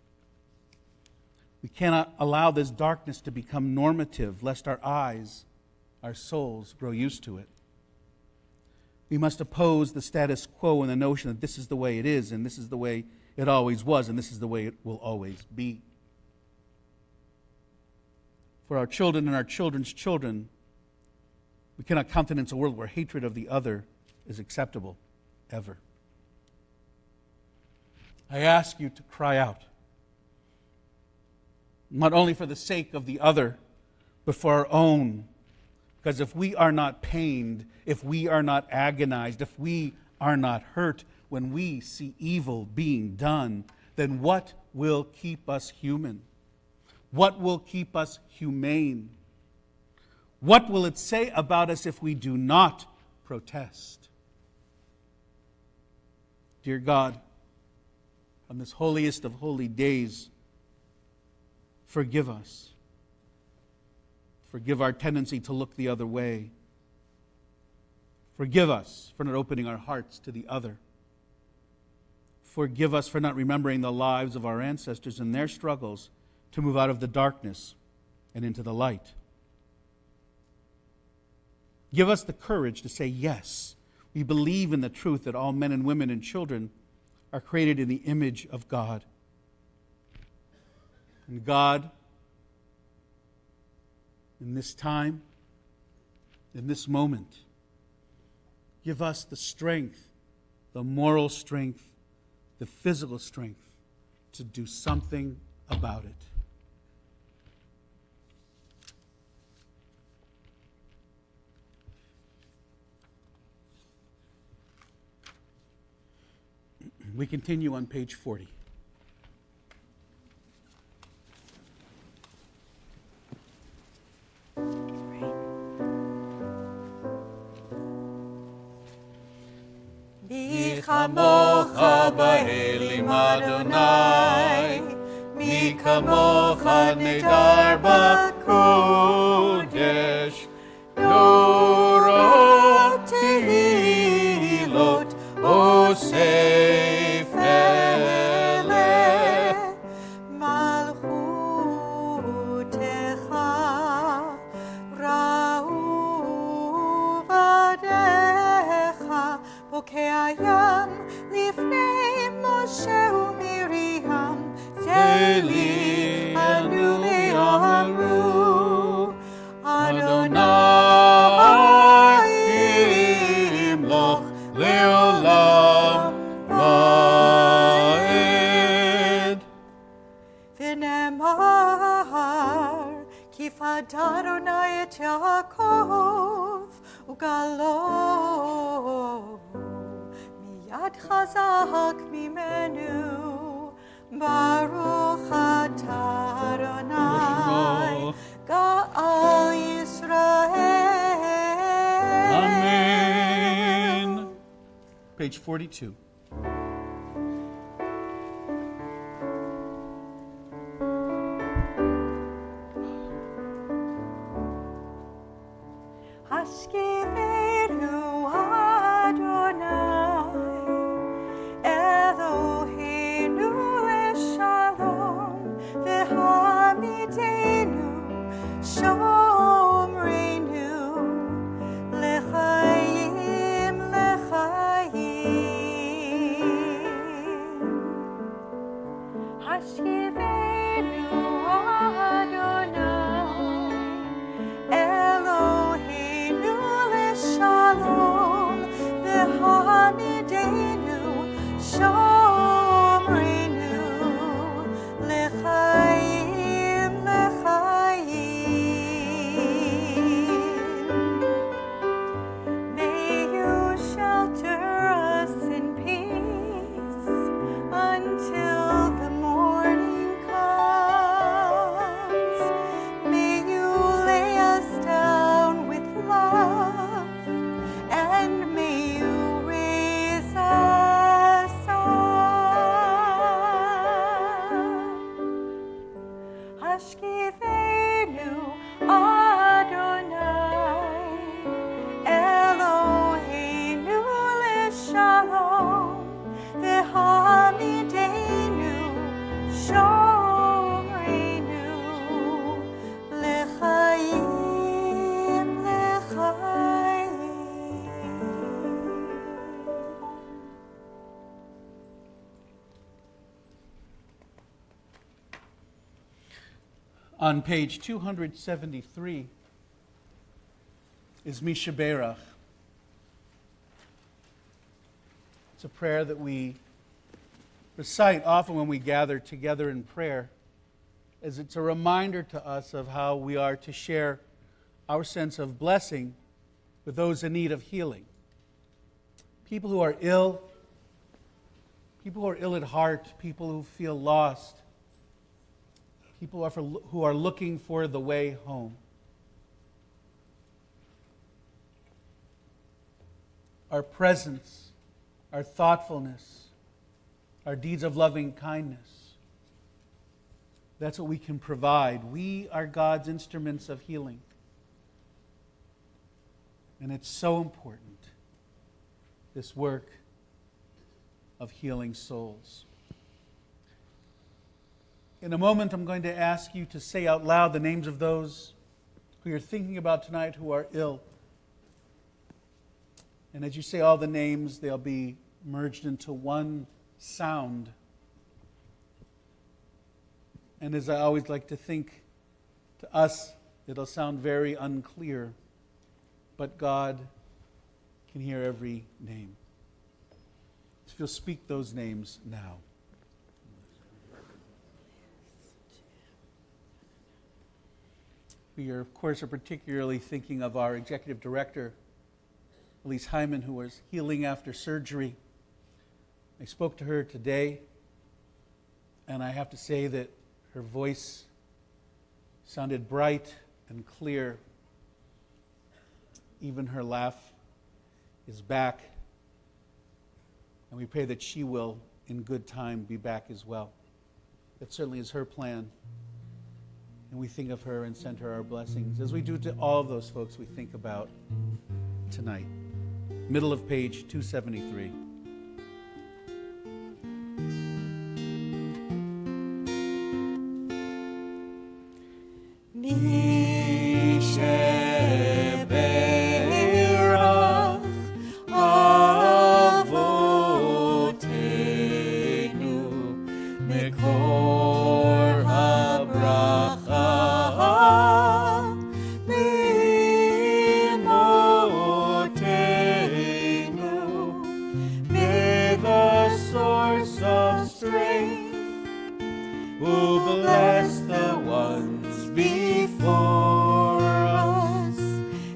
Speaker 3: We cannot allow this darkness to become normative, lest our eyes, our souls, grow used to it. We must oppose the status quo and the notion that this is the way it is, and this is the way it always was, and this is the way it will always be. For our children and our children's children, we cannot countenance a world where hatred of the other is acceptable, ever. I ask you to cry out, not only for the sake of the other, but for our own. Because if we are not pained, if we are not agonized, if we are not hurt when we see evil being done, then what will keep us human? What will keep us humane? What will it say about us if we do not protest? Dear God, on this holiest of holy days, forgive us. Forgive our tendency to look the other way. Forgive us for not opening our hearts to the other. Forgive us for not remembering the lives of our ancestors and their struggles to move out of the darkness and into the light. Give us the courage to say, yes, we believe in the truth that all men and women and children are created in the image of God. And God, in this time, in this moment, give us the strength, the moral strength, the physical strength to do something about it. We continue on page 40.
Speaker 5: מי כמוך באלים אדוני, מי
Speaker 4: מי כמוך נהדר בקודש, נורות תהילות אוסף אלה.
Speaker 5: מלכותך ראו בדיך, בוקע ים לפני משה ומרים, זה לי אנו ויאמרו, אדוני ימלוך לעולם ועד. ונאמר, כי פדה אדוני את יעקב וגלו מיד חזק ממנו. ברוך אתה אדוני גאל ישראל.
Speaker 3: Amen. Page 42.
Speaker 5: השכיבנו אדוני אלוהינו לשלום, והעמידנו שומרנו לחיים לחיים. השכיבנו אדוני אלוהינו לשלום, והעמידנו שומרנו לחיים לחיים. May you shelter us in peace until the morning comes. May you lay us down with love, and may you raise us up. Ashkivenu Adonai Eloheinu leshalom, v'hamidenu shomrenu l'chaim l'chaim.
Speaker 3: On page 273 is Mishaberach. It's a prayer that we recite often when we gather together in prayer, as it's a reminder to us of how we are to share our sense of blessing with those in need of healing. People who are ill at heart, people who feel lost, people who are looking for the way home. Our presence, our thoughtfulness, our deeds of loving kindness, that's what we can provide. We are God's instruments of healing. And it's so important, this work of healing souls. In a moment, I'm going to ask you to say out loud the names of those who you're thinking about tonight who are ill. And as you say all the names, they'll be merged into one sound. And as I always like to think, to us, it'll sound very unclear. But God can hear every name. So if you'll speak those names now. We are, of course, particularly thinking of our executive director, Elise Hyman, who was healing after surgery. I spoke to her today, and I have to say that her voice sounded bright and clear. Even her laugh is back, and we pray that she will, in good time, be back as well. That certainly is her plan. And we think of her and send her our blessings, as we do to all of those folks we think about tonight. Middle of page 273.
Speaker 4: Bless the ones before us.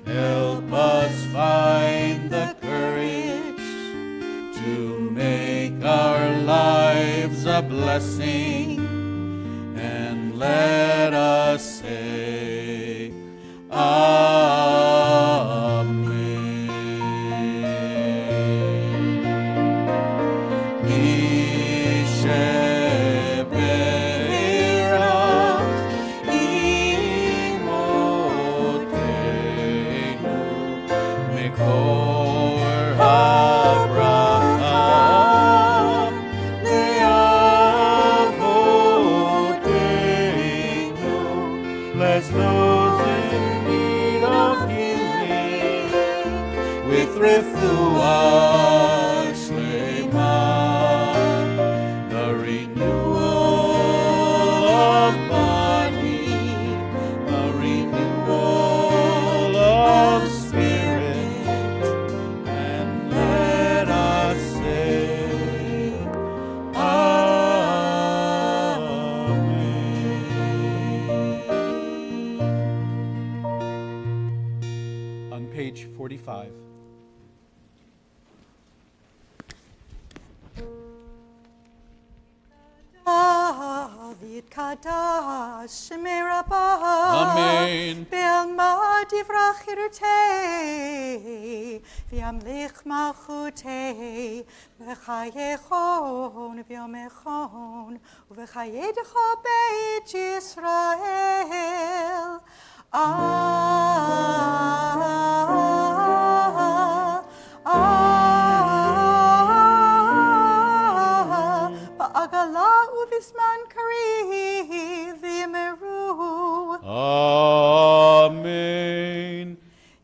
Speaker 4: Help us find the courage to make our lives a blessing, and let us say Amen. Bless those in need of healing with refuah shlema, the renewal of body, the renewal of spirit, and let us say on page 45.
Speaker 5: David Kadash Shemerabah
Speaker 4: Amen.
Speaker 5: Belma Divrachirte Viamlich Malchute Vechayechon Viomechon Uvechayedecha Beit Yisrael Ba'agala uvisman kari v'yimeru.
Speaker 4: Amen.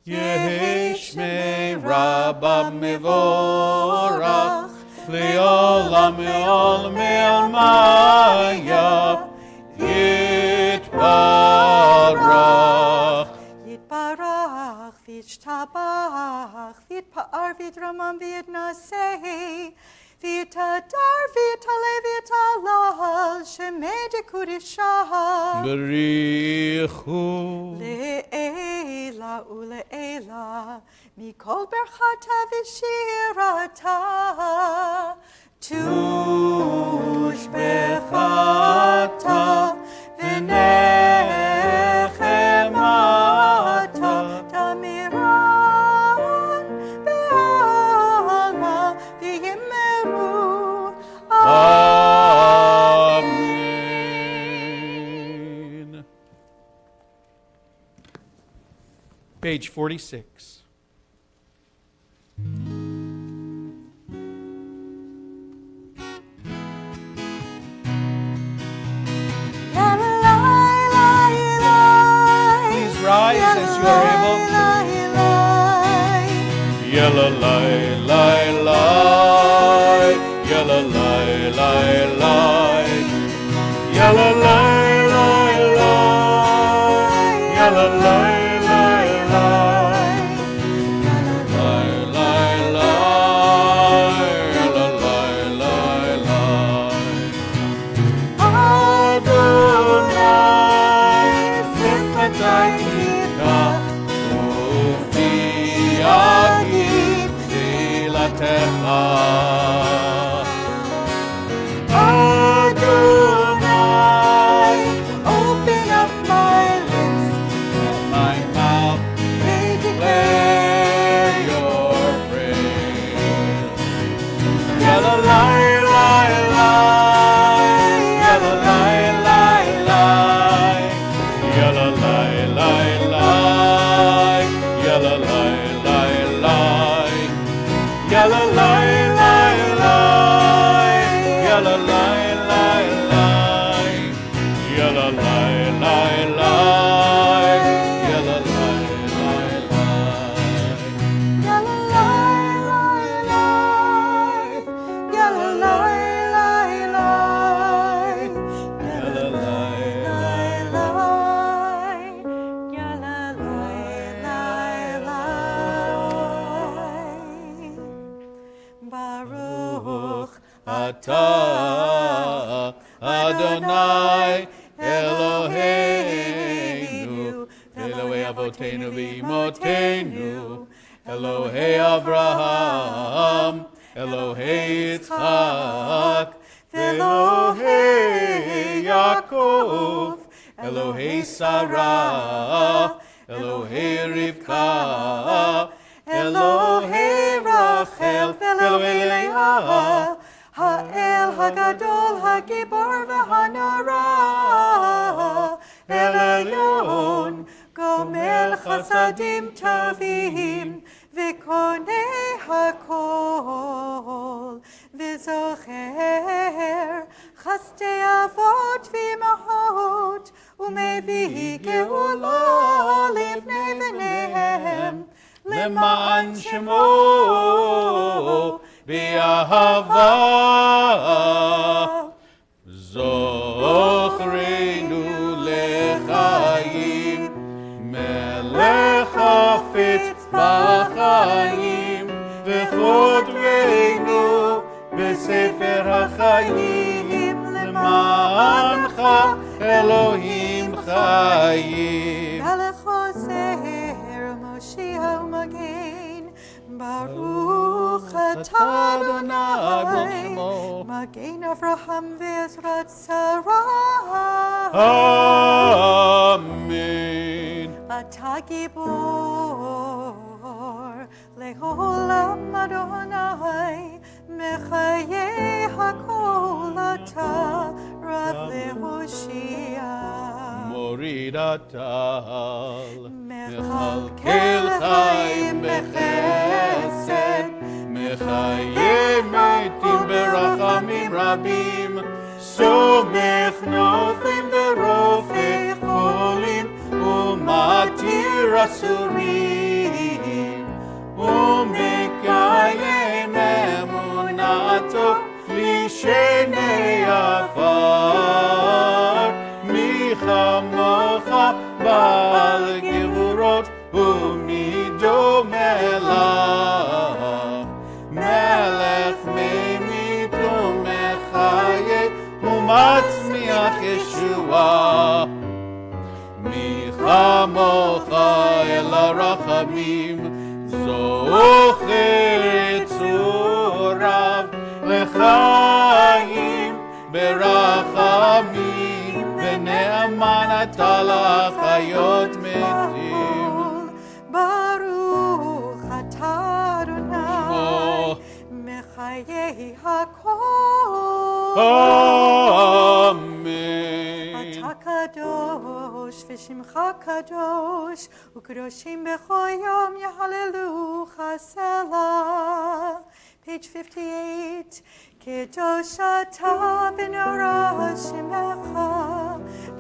Speaker 4: Yehi Shmei Rabba Mevorach Le'olam Me'olam Me'almaya Yitbarach.
Speaker 5: Yitbarach v'yishtabach v'yitpa'ar v'yitramam v'yitnaseh v'yitadar v'yitaleh v'yitalal shemei dekudishah
Speaker 4: Berichu
Speaker 5: le'ela ule'ela mikol berchata v'shirata tushbechata v'nechemata tamiran be'alma v'yimeru.
Speaker 4: Amen.
Speaker 3: Page 46. Please rise as you are able.
Speaker 4: Yalla lai lai lai, yalla lai lai lai, yalla lai lai lai, yalla lai lai lai, lai lai lai, yalla lai lai lai. Adonai sifatai kita, ufi agim dilatecha. Adonai,
Speaker 5: Open up my lips,
Speaker 4: let my mouth
Speaker 5: may
Speaker 4: declare your praise. Yalla lai lai lai, yalla lai
Speaker 5: Baruch
Speaker 4: Atah Adonai Eloheinu, Elohei Avotenu v'Imotenu, Elohei Avraham, Elohei Yitzchak, Elohei Yaakov, Elohei Sarah, Elohei Rivka, Elohei Rachel, Elohei Leah,
Speaker 5: Ha'el Hagadol Hagibor v'Hanara, El Elyon, Gomel Chasadim Tovim, V'Konei Hakol, V'Zocher, Chastei Avot v'Imahot, U'Mevi Geula Livnei V'Nehem,
Speaker 4: למען שמו באהבה זוכרנו לחיים מלך חפץ בחיים וכותבנו בספר החיים למענך אלוהים חיים
Speaker 5: Melech Ozer, Moshiach U'Magen, Baruch Atah Adonai, Magen Avraham ve'Ezrat Sarah,
Speaker 4: Amen.
Speaker 5: Atah Gibor, Le'olam Adonai, Mechayeh HaKol Atah, Rav leHoshia.
Speaker 4: מוריד הטל,
Speaker 5: מכלכל חיים בחסד,
Speaker 4: מחיה מתים ברחמים רבים, סומך נופלים ורופא חולים, ומתיר אסורים, ומקיים אמונתו לשני עפר. מי כמוך בעל גבורות ומי דומה לך, מלך ממית ומחיה ומצמיח ישועה. מי כמוך אל הרחמים זוכר צוריו לחיים ברחמים ונאמן אתה לחיות מתים.
Speaker 5: ברוך אתה אדוני, מחיי הכל.
Speaker 4: אמן.
Speaker 5: אתה קדוש ושמך קדוש, וקדושים בכל יום יהללוך סלה. Page 58. קדוש אתה ונורא שמך,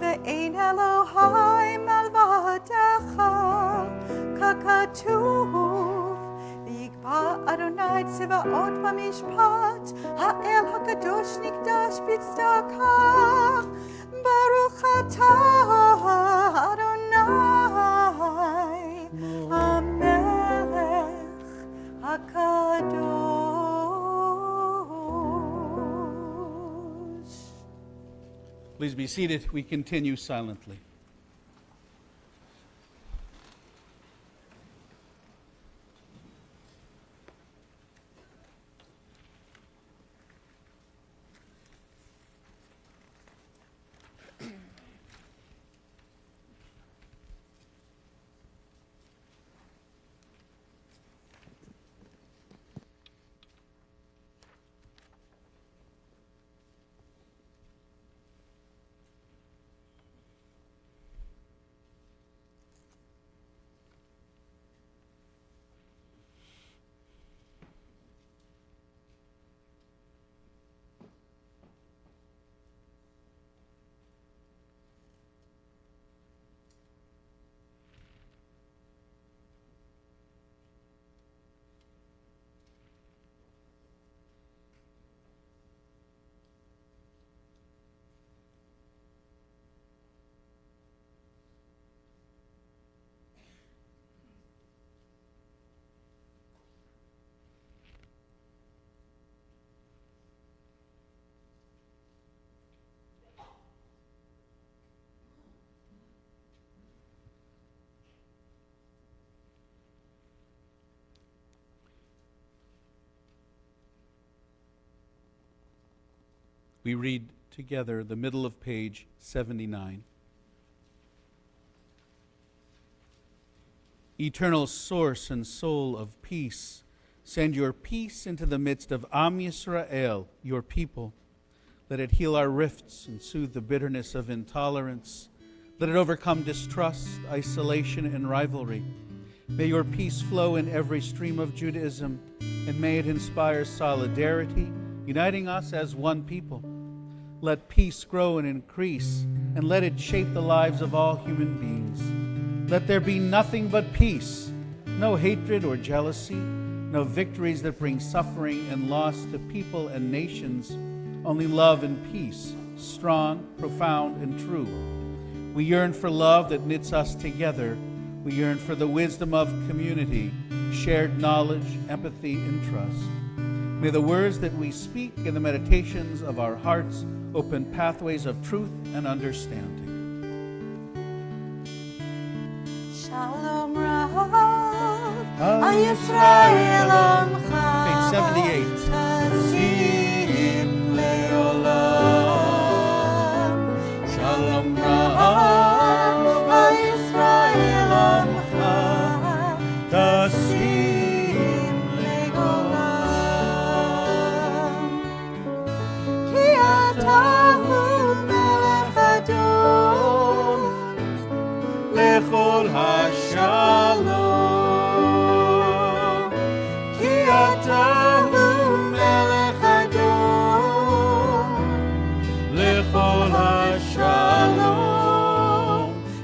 Speaker 5: ואין אלוהי מלבדך, ככתוב, ויקבע אדוני צבאות במשפט, האל הקדוש נקדש בצדקה. ברוך אתה אדוני המלך הקדוש.
Speaker 3: Please be seated. We continue silently. We read together the middle of page 79. Eternal source and soul of peace, send your peace into the midst of Am Yisrael, your people. Let it heal our rifts and soothe the bitterness of intolerance. Let it overcome distrust, isolation, and rivalry. May your peace flow in every stream of Judaism, and may it inspire solidarity, uniting us as one people. Let peace grow and increase, and let it shape the lives of all human beings. Let there be nothing but peace, no hatred or jealousy, no victories that bring suffering and loss to people and nations, only love and peace, strong, profound, and true. We yearn for love that knits us together. We yearn for the wisdom of community, shared knowledge, empathy, and trust. May the words that we speak and the meditations of our hearts open pathways of truth and understanding.
Speaker 5: Shalom Rav, Yisrael Amcha.
Speaker 3: Page 78.
Speaker 5: Tazim leolam. Shalom Rav, Yisrael Amcha. Tazim leolam. Ki atahu melech adon.
Speaker 4: לכל השלום, כי אתה הוא מלך אדום, לכל השלום,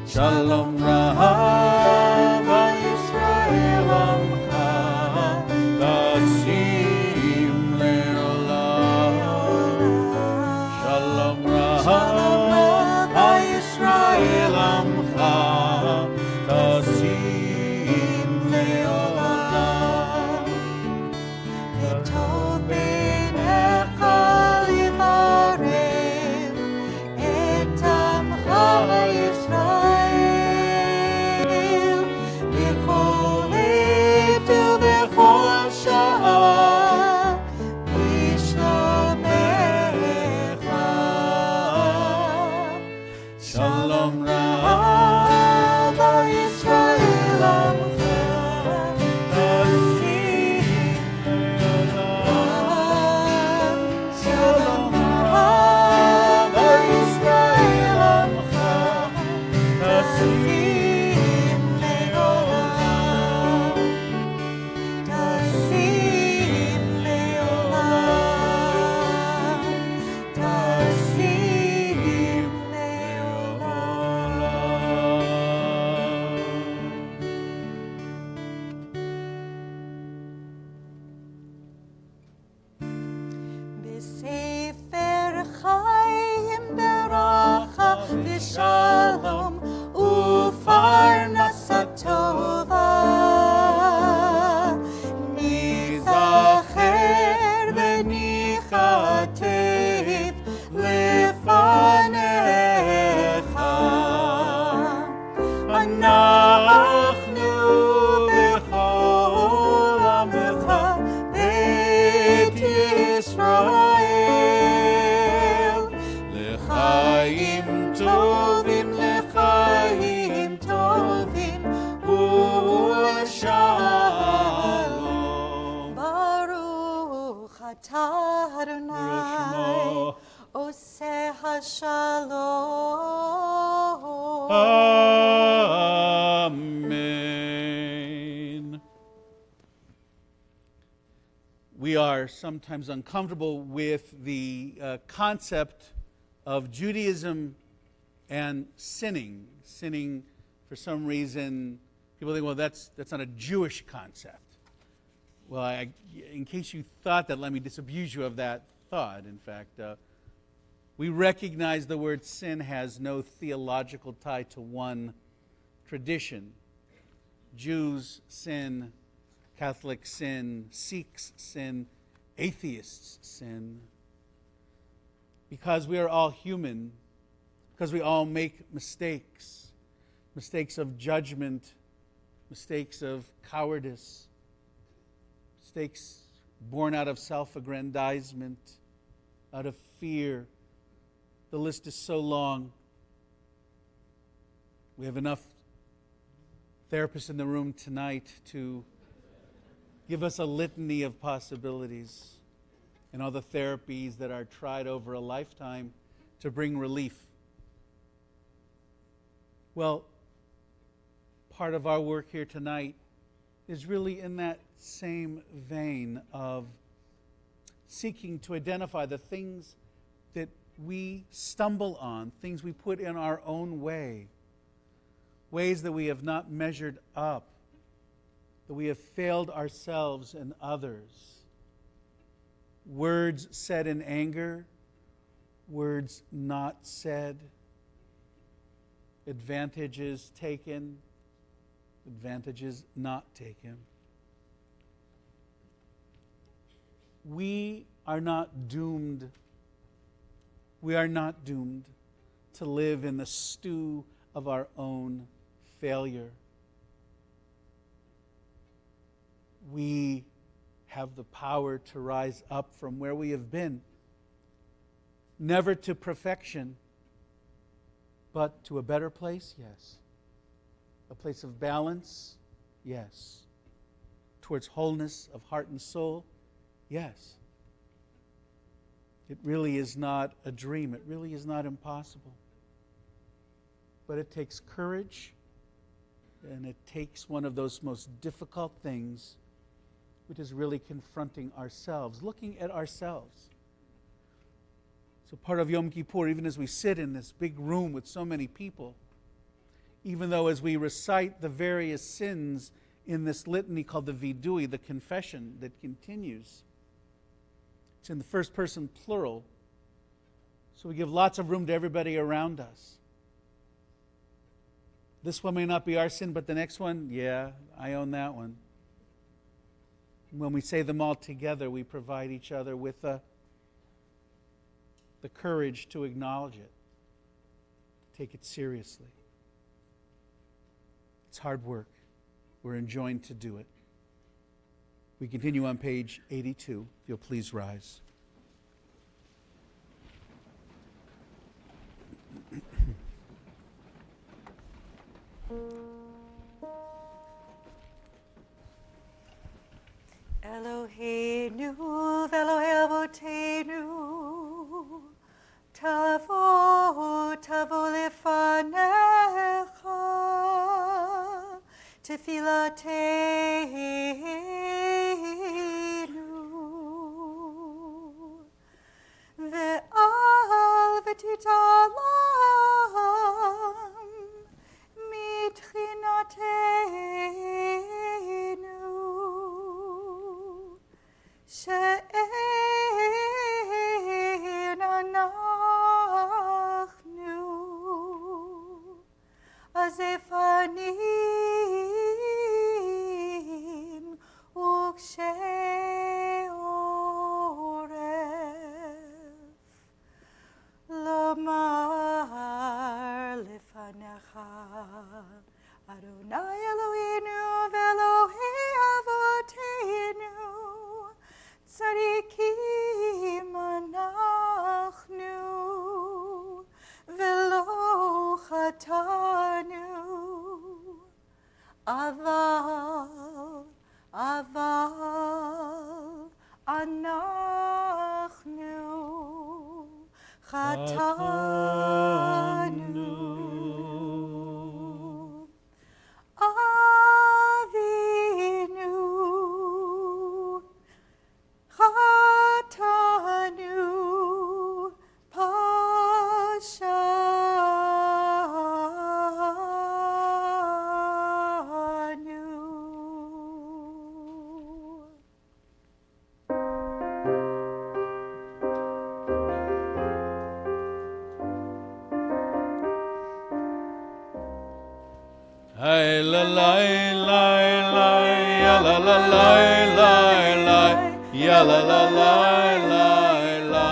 Speaker 4: שלום רב על ישראל עמך, תשים לעולם, שלום רב על ישראל עמך, תשים לעולם.
Speaker 5: וטוב בעיניך לברך את עמך ישראל בכל עת ובכל שעה בשלומך.
Speaker 4: שלום רב
Speaker 5: בספר חיים ברכה ושלום ופרנסה טובה ניזכר וניכתב לפניך אנחנו וכל עמך בית ישראל לחיים טובים ולשלום. ברוך אתה אדוני עושה השלום.
Speaker 3: Amen. We are sometimes uncomfortable with the concept of Judaism and sinning. Sinning, for some reason, people think, well, that's not a Jewish concept. Well, in case you thought that, let me disabuse you of that thought. In fact, we recognize the word sin has no theological tie to one tradition. Jews sin, Catholics sin, Sikhs sin, atheists sin. Because we are all human, because we all make mistakes, mistakes of judgment, mistakes of cowardice, mistakes born out of self-aggrandizement. out of fear. The list is so long. We have enough therapists in the room tonight to give us a litany of possibilities and all the therapies that are tried over a lifetime to bring relief. Well, part of our work here tonight is really in that same vein of seeking to identify the things that we stumble on, things we put in our own way, ways that we have not measured up, that we have failed ourselves and others. Words said in anger, words not said, advantages taken, advantages not taken. We are not doomed. We are not doomed to live in the stew of our own failure. We have the power to rise up from where we have been, never to perfection, but to a better place, yes. A place of balance, yes. Towards wholeness of heart and soul, yes. It really is not a dream. It really is not impossible. But it takes courage, and it takes one of those most difficult things, which is really confronting ourselves, looking at ourselves. So part of Yom Kippur, even as we sit in this big room with so many people, even though as we recite the various sins in this litany called the Vidui, the confession that continues, it's in the first person plural, so we give lots of room to everybody around us. This one may not be our sin, but the next one, yeah, I own that one. When we say them all together, we provide each other with the courage to acknowledge it, to take it seriously. It's hard work. We're enjoined to do it. We continue on page 82. If you'll please rise.
Speaker 5: Eloheinu v'Elohei Avotenu, tavo lefanecha, tefilateinu, ve'al v'titalam mitchinatenu. שאין אנחנו הזפנים וקשי עורף לומר לפניך אדוני אלוהינו ואלוהי אבותינו צדיקים אנחנו ולא חטאנו אבל אנחנו חטאנו אבינו חטאנו פשענו.
Speaker 4: Hey la la la la ya la la la la la ya la la la la la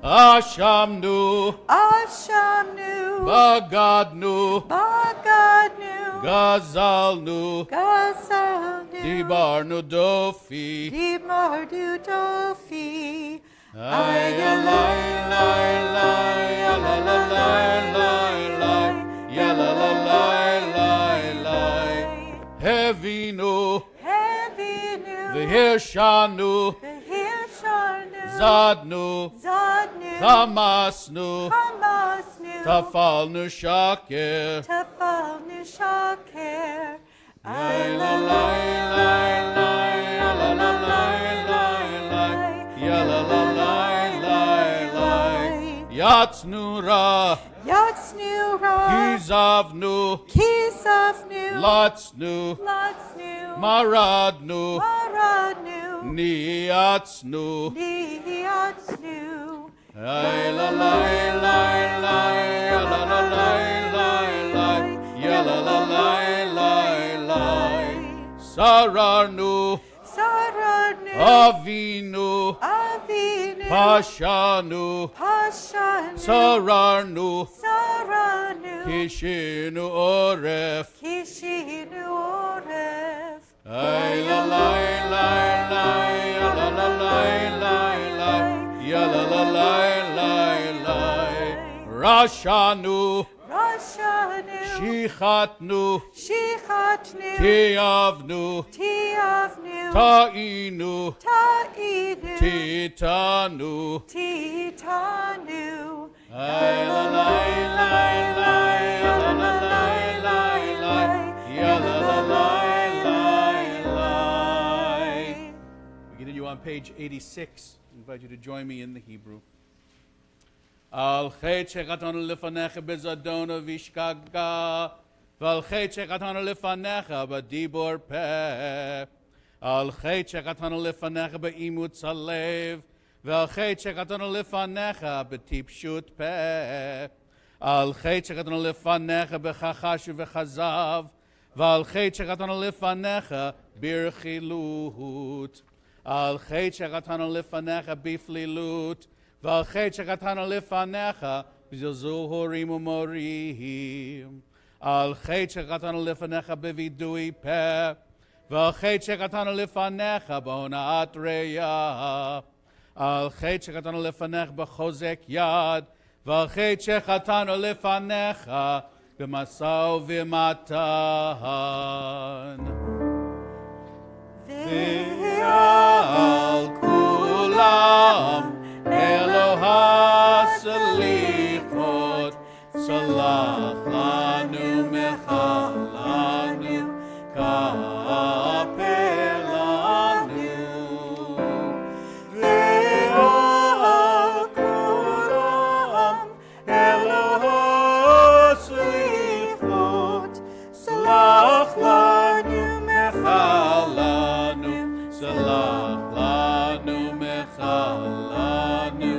Speaker 4: Ashamnu
Speaker 5: אשמנו,
Speaker 4: Bagadnu
Speaker 5: בגדנו,
Speaker 4: Gazalnu
Speaker 5: גזלנו,
Speaker 4: Dibarnu Dofi
Speaker 5: דיברנו דופי,
Speaker 4: Ay, la, la, la, ya, la, la, la, la, la, ya, la, la, la, la, la. Hevinu,
Speaker 5: Hevinu,
Speaker 4: v'hirshanu,
Speaker 5: V'hirshanu,
Speaker 4: zadnu,
Speaker 5: Zadnu,
Speaker 4: chamasnu,
Speaker 5: Hamasnu,
Speaker 4: tafalnu shaker.
Speaker 5: Tafalnu Shaker.
Speaker 4: Ay, la, la, la, la, ya, la, la, la, la, la, ya, la, la, la, la, la. Yatsnura,
Speaker 5: Yatsnura,
Speaker 4: Kizavnu,
Speaker 5: Kisavnu,
Speaker 4: Latsnu,
Speaker 5: Latsnu,
Speaker 4: Maradnu,
Speaker 5: Maradnu,
Speaker 4: Niatsnu.
Speaker 5: Niyatsnu.
Speaker 4: Ay, la, la, la, la, ya, la, la, la, la, la, ya, la, la, la, la, la. Sararnu,
Speaker 5: Saranu,
Speaker 4: Avinu,
Speaker 5: Avinu,
Speaker 4: Pashanu,
Speaker 5: Pashanu,
Speaker 4: Sararnu,
Speaker 5: Saranu,
Speaker 4: Kishinu Oref.
Speaker 5: Kishinu Oref.
Speaker 4: Ay, la, la, la, la, ya, la, la, la, la, la, ya, la, la, la, la, la. Rashanu,
Speaker 5: Rashanu,
Speaker 4: Shichatnu,
Speaker 5: Shichatnu,
Speaker 4: Tiavnu,
Speaker 5: Tiavnu,
Speaker 4: Ta'inu,
Speaker 5: Ta'inu,
Speaker 4: Titanu.
Speaker 5: Titanu.
Speaker 4: Ay, la, la, la, la, ya, la, la, la, la, la, ya, la, la, la, la, la. We continue on page 86. I invite you to join me in the Hebrew. Al chet shechatanu lefanecha bezadona vishkaga, v'al chet shechatanu lefanecha b'dibor peh, al chet shechatanu lefanecha b'imutz halev, v'al chet shechatanu lefanecha b'tipshut peh, al chet shechatanu lefanecha b'chachashu v'chazav, v'al chet shechatanu lefanecha birchilut, al chet shechatanu lefanecha biflilut, ועל חטא שקטנו לפניך בזלזול ומורים. על חטא שקטנו לפניך בווידוי פה, ועל חטא שקטנו לפניך בהונאת ראייה. על חטא שקטנו לפניך בחוזק יד, ועל חטא שקטנו לפניך במשא ומתן. ועל כולם Eloha salichot, salach lanu mechalanu, kaper lanu. Ve'al kulam, Eloha salichot, salach lanu mechalanu, salach lanu mechalanu.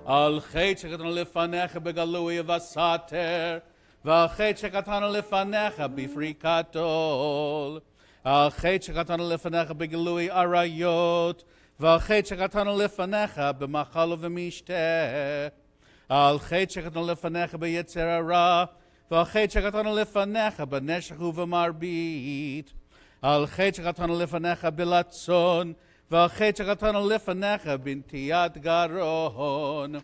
Speaker 4: על חטא שקטנו לפניך בגלוי וסתר, ועל חטא שקטנו לפניך בפריקתו, על חטא שקטנו לפניך בגלוי עריות, ועל חטא שקטנו לפניך במאכל ובמשתה, על חטא שקטנו לפניך ביצר הרע, ועל חטא שקטנו לפניך בנשך ובמרבית, על חטא שקטנו לפניך בלצון, ועל חטא שקטנו לפניך בנטיית גרון,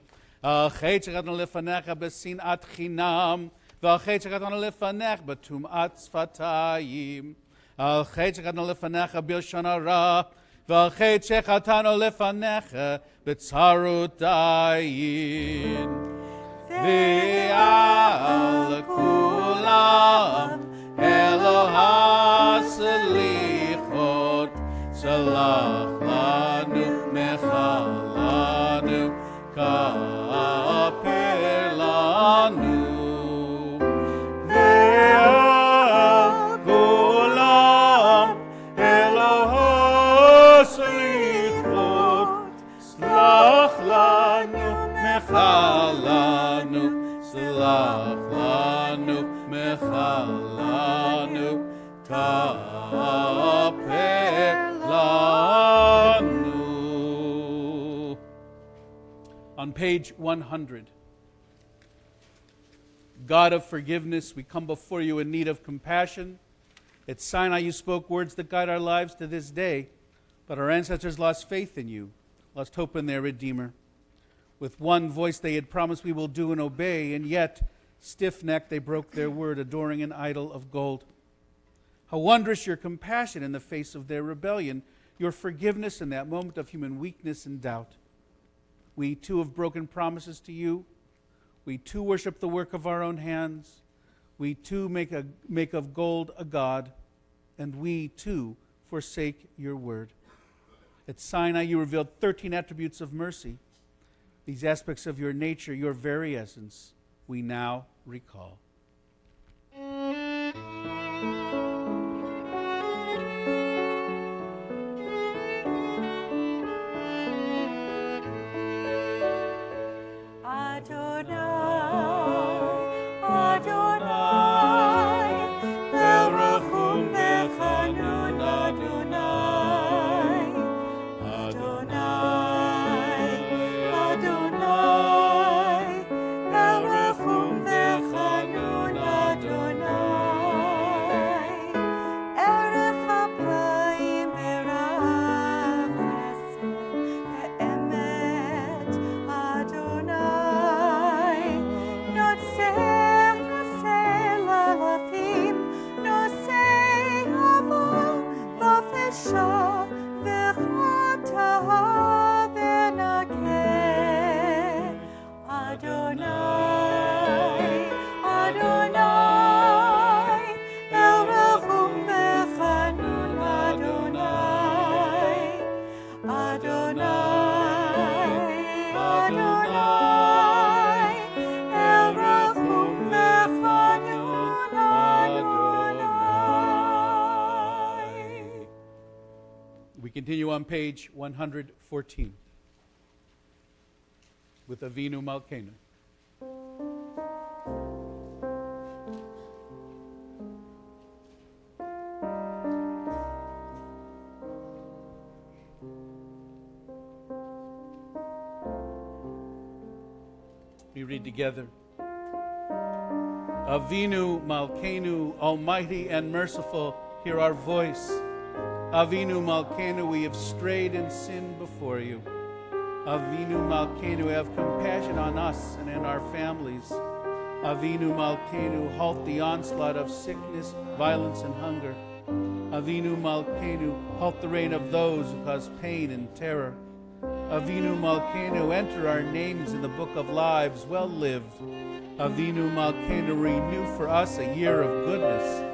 Speaker 4: על חטא שקטנו לפניך בשנאת חינם, ועל חטא שקטנו לפניך בטומאת שפתיים, על חטא שקטנו לפניך בלשון הרע, ועל חטא שקטנו לפניך בצרות עין. ועל כולם אלוה סליחות, סלח לנו מחלנו, כפר לנו. ועל כולם אלוה סליחות, סלח לנו מחלנו, סלח לנו מחלנו, כפר לנו. On page 100, God of forgiveness, we come before you in need of compassion, At Sinai, you spoke words that guide our lives to this day, but our ancestors lost faith in you, lost hope in their Redeemer. With one voice they had promised, we will do and obey, and yet, stiff-necked, they broke their word, adoring an idol of gold. How wondrous your compassion in the face of their rebellion, your forgiveness in that moment of human weakness and doubt. We too have broken promises to you. We too worship the work of our own hands. We too make of gold a god, and we too forsake your word. At Sinai, you revealed 13 attributes of mercy. These aspects of your nature, your very essence, we now recall. We continue on page 114 with Avinu Malkeinu. We read together. Avinu Malkeinu, almighty and merciful, hear our voice. Avinu Malkeinu, we have strayed and sinned before you. Avinu Malkeinu, have compassion on us and in our families. Avinu Malkeinu, halt the onslaught of sickness, violence, and hunger. Avinu Malkeinu, halt the reign of those who cause pain and terror. Avinu Malkeinu, enter our names in the book of lives well lived. Avinu Malkeinu, renew for us a year of goodness.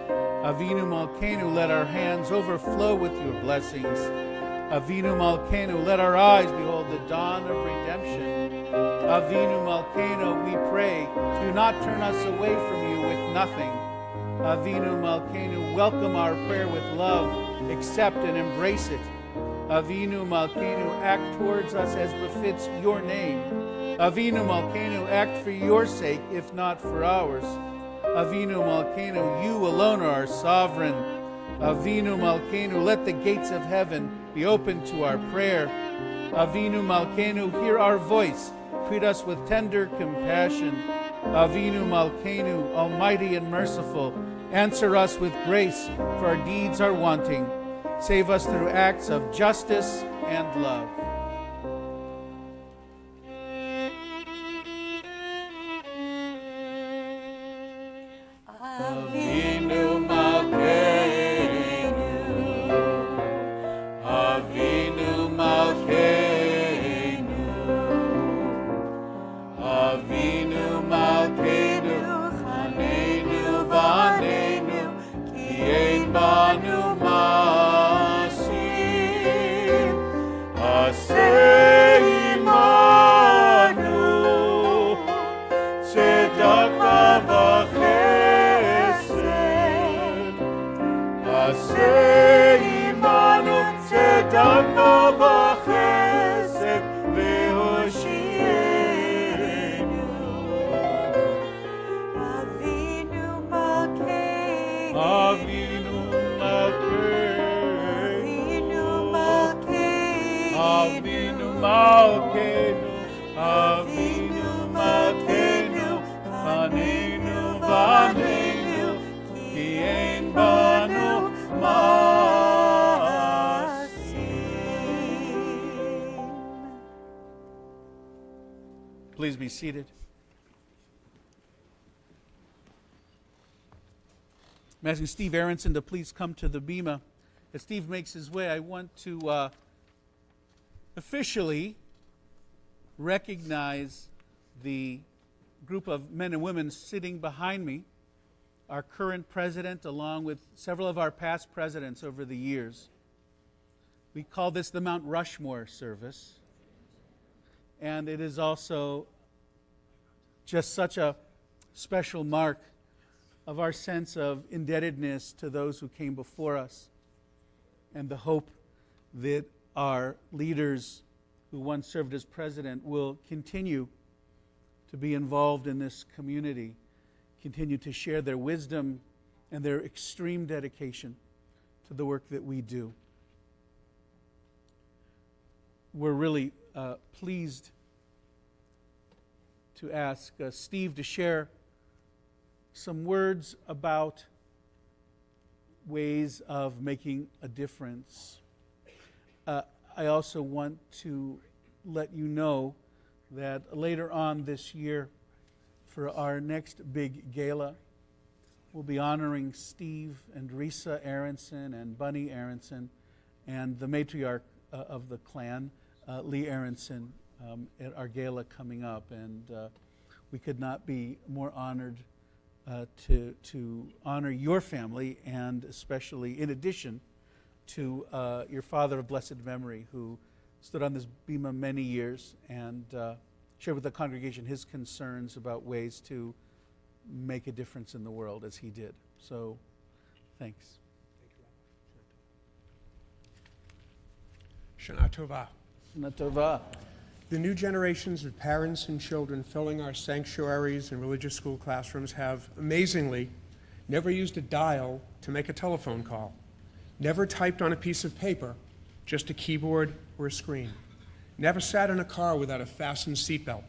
Speaker 4: Avinu Malkeinu, let our hands overflow with your blessings. Avinu Malkeinu, let our eyes behold the dawn of redemption. Avinu Malkeinu, we pray, do not turn us away from you with nothing. Avinu Malkeinu, welcome our prayer with love, accept and embrace it. Avinu Malkeinu, act towards us as befits your name. Avinu Malkeinu, act for your sake, if not for ours. Avinu Malkeinu, you alone are our sovereign. Avinu Malkeinu, let the gates of heaven be open to our prayer. Avinu Malkeinu, hear our voice. Treat us with tender compassion. Avinu Malkeinu, almighty and merciful, answer us with grace, for our deeds are wanting. Save us through acts of justice and love.
Speaker 5: Avinu Malkeinu,
Speaker 4: Avinu Malkeinu, Avinu Malkeinu, Chanenu v'anenu, ki ein banu masim, aseh imanu, tzedakah v'chesed, aseh imanu, tzedakah v'chesed, v'hoshienu.
Speaker 5: Avinu Malkeinu,
Speaker 4: Avinu Malkeinu,
Speaker 5: Avinu
Speaker 4: Avinu
Speaker 5: Malkeinu,
Speaker 4: Malkeinu, Avinu Malkeinu, Chanenu v'anenu, ki ein banu
Speaker 3: please be seated. I'm asking Steve Aronson to please come to the bema. As Steve makes his way, I want to officially recognize the group of men and women sitting behind me, our current president, along with several of our past presidents over the years. We call this the Mount Rushmore service. And it is also just such a special mark of our sense of indebtedness to those who came before us, and the hope that our leaders who once served as president will continue to be involved in this community, continue to share their wisdom and their extreme dedication to the work that we do. We're really pleased to ask Steve to share some words about ways of making a difference. I also want to let you know that later on this year, for our next big gala, we'll be honoring Steve and Risa Aronson and Bunny Aronson and the matriarch of the clan, Lee Aronson, at our gala coming up. And we could not be more honored to honor your family, and especially in addition to your father of blessed memory, who stood on this bema many years and shared with the congregation his concerns about ways to make a difference in the world as he did. So, thanks.
Speaker 6: Shana Tova.
Speaker 3: Shana Tova.
Speaker 6: The new generations of parents and children filling our sanctuaries and religious school classrooms have, amazingly, never used a dial to make a telephone call, never typed on a piece of paper, just a keyboard or a screen, never sat in a car without a fastened seatbelt,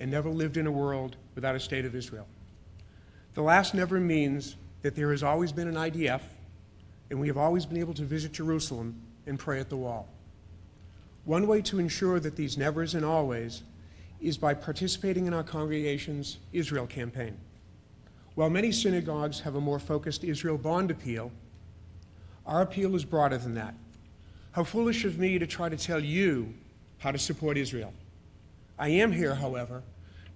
Speaker 6: and never lived in a world without a state of Israel. The last never means that there has always been an IDF, and we have always been able to visit Jerusalem and pray at the wall. One way to ensure that these nevers and always is by participating in our congregation's Israel campaign. While many synagogues have a more focused Israel bond appeal, our appeal is broader than that. How foolish of me to try to tell you how to support Israel. I am here, however,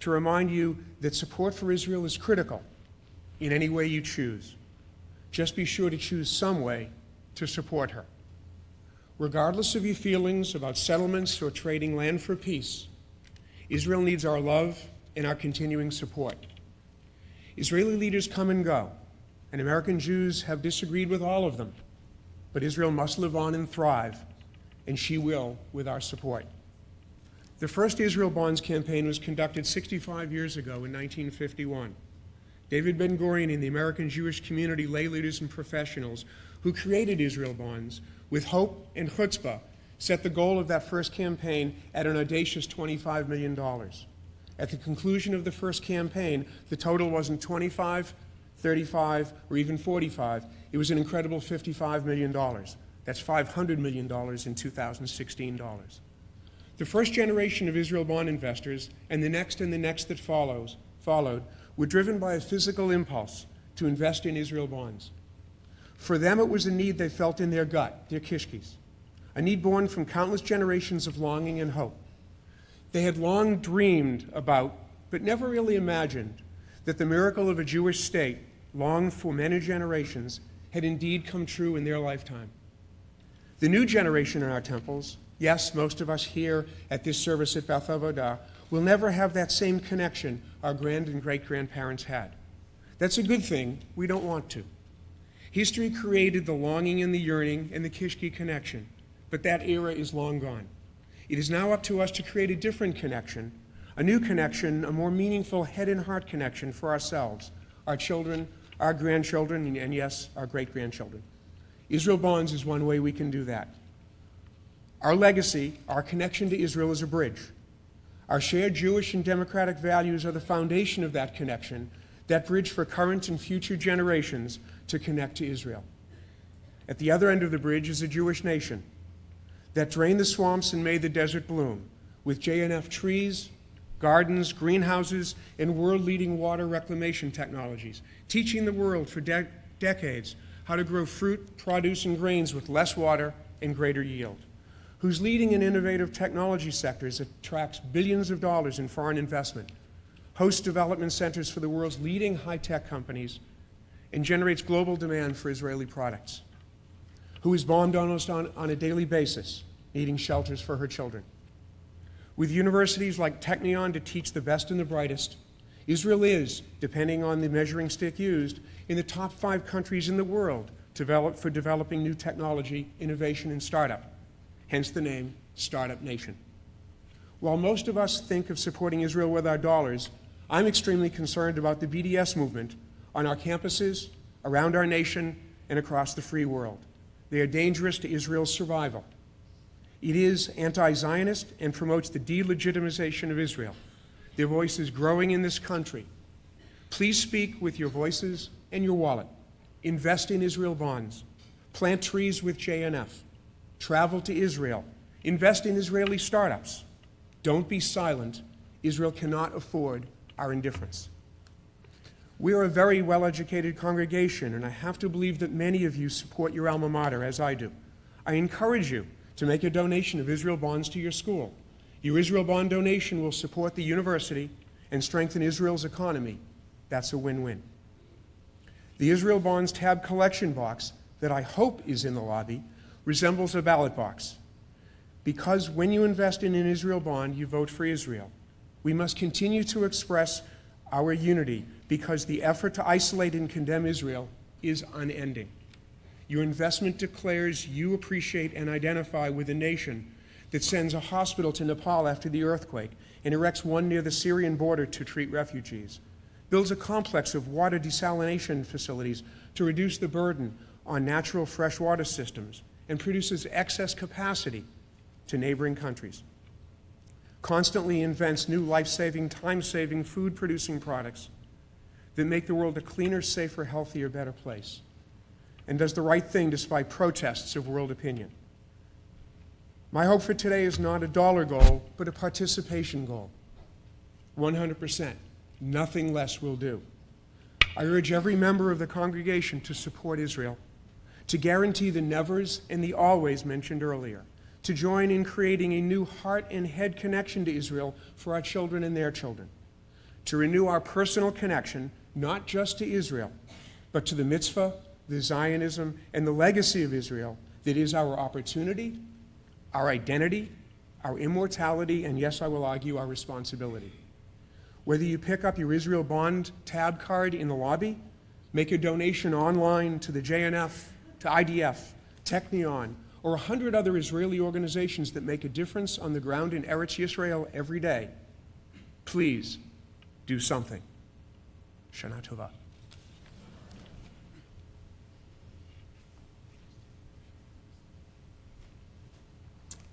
Speaker 6: to remind you that support for Israel is critical in any way you choose. Just be sure to choose some way to support her. Regardless of your feelings about settlements or trading land for peace, Israel needs our love and our continuing support. Israeli leaders come and go, and American Jews have disagreed with all of them, but Israel must live on and thrive, and she will with our support. The first Israel Bonds campaign was conducted 65 years ago in 1951. David Ben-Gurion and the American Jewish community lay leaders and professionals who created Israel Bonds with hope and chutzpah set the goal of that first campaign at an audacious $25 million. At the conclusion of the first campaign, the total wasn't 25, 35, or even 45. It was an incredible $55 million. That's $500 million in 2016 dollars. The first generation of Israel bond investors and the next that followed were driven by a physical impulse to invest in Israel bonds. For them, it was a need they felt in their gut, their kishkis, a need born from countless generations of longing and hope. They had long dreamed about, but never really imagined, that the miracle of a Jewish state, longed for many generations, had indeed come true in their lifetime. The new generation in our temples, yes, most of us here at this service at Beth Avodah, will never have that same connection our grand and great-grandparents had. That's a good thing. We don't want to. History created the longing and the yearning and the kishki connection, but that era is long gone. It is now up to us to create a different connection, a new connection, a more meaningful head and heart connection for ourselves, our children, our grandchildren, and yes, our great-grandchildren. Israel Bonds is one way we can do that. Our legacy, our connection to Israel is a bridge. Our shared Jewish and democratic values are the foundation of that connection, that bridge for current and future generations to connect to Israel. At the other end of the bridge is a Jewish nation that drained the swamps and made the desert bloom, with J&F trees, gardens, greenhouses, and world-leading water reclamation technologies, teaching the world for decades how to grow fruit, produce, and grains with less water and greater yield, whose leading and innovative technology sectors attracts billions of dollars in foreign investment, hosts development centers for the world's leading high-tech companies, and generates global demand for Israeli products, who is bombed almost on a daily basis, needing shelters for her children. With universities like Technion to teach the best and the brightest, Israel is, depending on the measuring stick used, in the top 5 countries in the world for developing new technology, innovation, and startup, hence the name Startup Nation. While most of us think of supporting Israel with our dollars, I'm extremely concerned about the BDS movement on our campuses, around our nation, and across the free world. They are dangerous to Israel's survival. It is anti-Zionist and promotes the delegitimization of Israel. Their voice is growing in this country. Please speak with your voices and your wallet. Invest in Israel bonds. Plant trees with JNF. Travel to Israel. Invest in Israeli startups. Don't be silent. Israel cannot afford our indifference. We are a very well-educated congregation, and I have to believe that many of you support your alma mater, as I do. I encourage you to make a donation of Israel bonds to your school. Your Israel bond donation will support the university and strengthen Israel's economy. That's a win-win. The Israel Bonds tab collection box that I hope is in the lobby resembles a ballot box. Because when you invest in an Israel bond, you vote for Israel. We must continue to express our unity because the effort to isolate and condemn Israel is unending. Your investment declares you appreciate and identify with a nation that sends a hospital to Nepal after the earthquake and erects one near the Syrian border to treat refugees, builds a complex of water desalination facilities to reduce the burden on natural freshwater systems, and produces excess capacity to neighboring countries, constantly invents new life-saving, time-saving, food-producing products that make the world a cleaner, safer, healthier, better place, and does the right thing despite protests of world opinion. My hope for today is not a dollar goal, but a participation goal. 100%. Nothing less will do. I urge every member of the congregation to support Israel, to guarantee the nevers and the always mentioned earlier, to join in creating a new heart and head connection to Israel for our children and their children, to renew our personal connection, not just to Israel, but to the mitzvah, the Zionism, and the legacy of Israel that is our opportunity, our identity, our immortality, and yes, I will argue, our responsibility. Whether you pick up your Israel Bond tab card in the lobby, make a donation online to the JNF, to IDF, Technion, or 100 other Israeli organizations that make a difference on the ground in Eretz Yisrael every day, please do something. Shana Tova.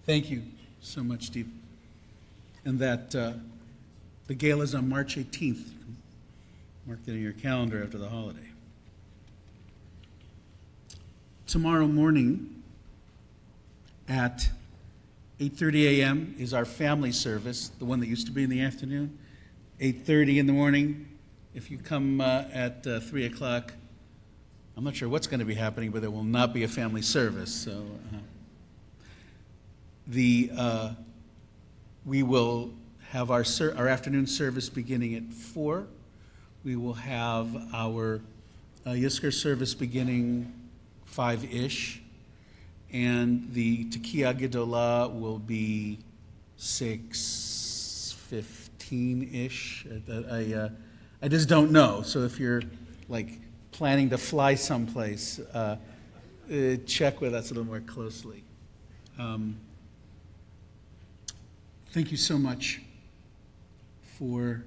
Speaker 3: Thank you so much, Steve. And that the gala is on March 18th. Mark that in your calendar after the holiday. Tomorrow morning at 8:30 a.m. is our family service, the one that used to be in the afternoon. 8:30 in the morning. If you come at 3 o'clock, I'm not sure what's going to be happening, but there will not be a family service. So we will have our afternoon service beginning at 4. We will have our Yizkor service beginning 5-ish. And the Tekiah Gedolah will be 6:15-ish. I just don't know. So if you're like planning to fly someplace, check with us a little more closely. Thank you so much for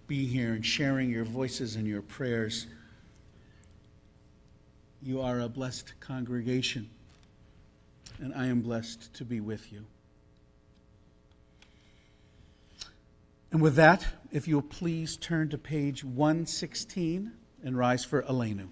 Speaker 3: being here and sharing your voices and your prayers. You are a blessed congregation, and I am blessed to be with you. And with that, if you'll please turn to page 116 and rise for Aleinu.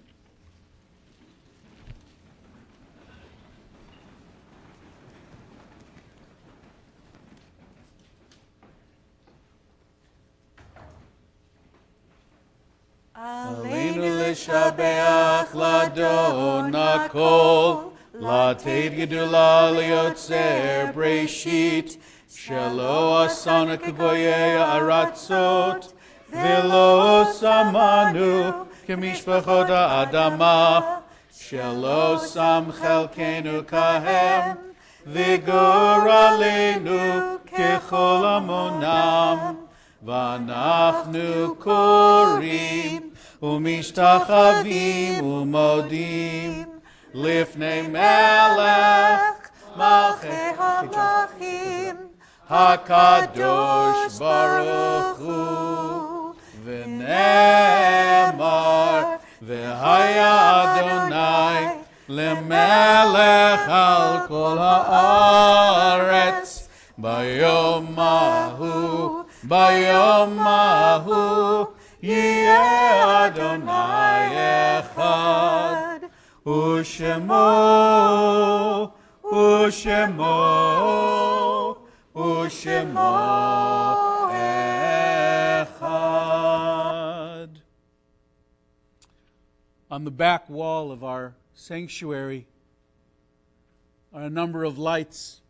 Speaker 4: לשבח לאדון הכל, לתת גדולה ליוצר בראשית, שלא עשנו כגויי הארצות, ולא שמנו כמשפחות האדמה, שלא שם חלקנו כהם, וגורלנו ככל עמונם. ואנחנו קוראים ומשתחווים ומודים לפני מלך מלכי
Speaker 5: המלכים,
Speaker 4: הקדוש ברוך הוא, ונאמר והיה אדוני למלך על כל הארץ ביום ההוא, ביום ההוא יהיה אדוני אחד, ושמו אחד.
Speaker 3: On the back wall of our sanctuary are a number of lights.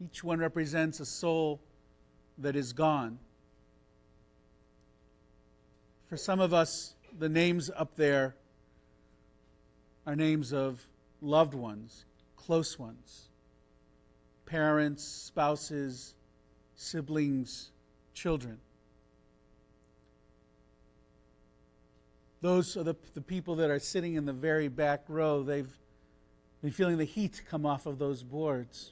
Speaker 3: Each one represents a soul that is gone. For some of us, the names up there are names of loved ones, close ones, parents, spouses, siblings, children. Those are the people that are sitting in the very back row. They've been feeling the heat come off of those boards.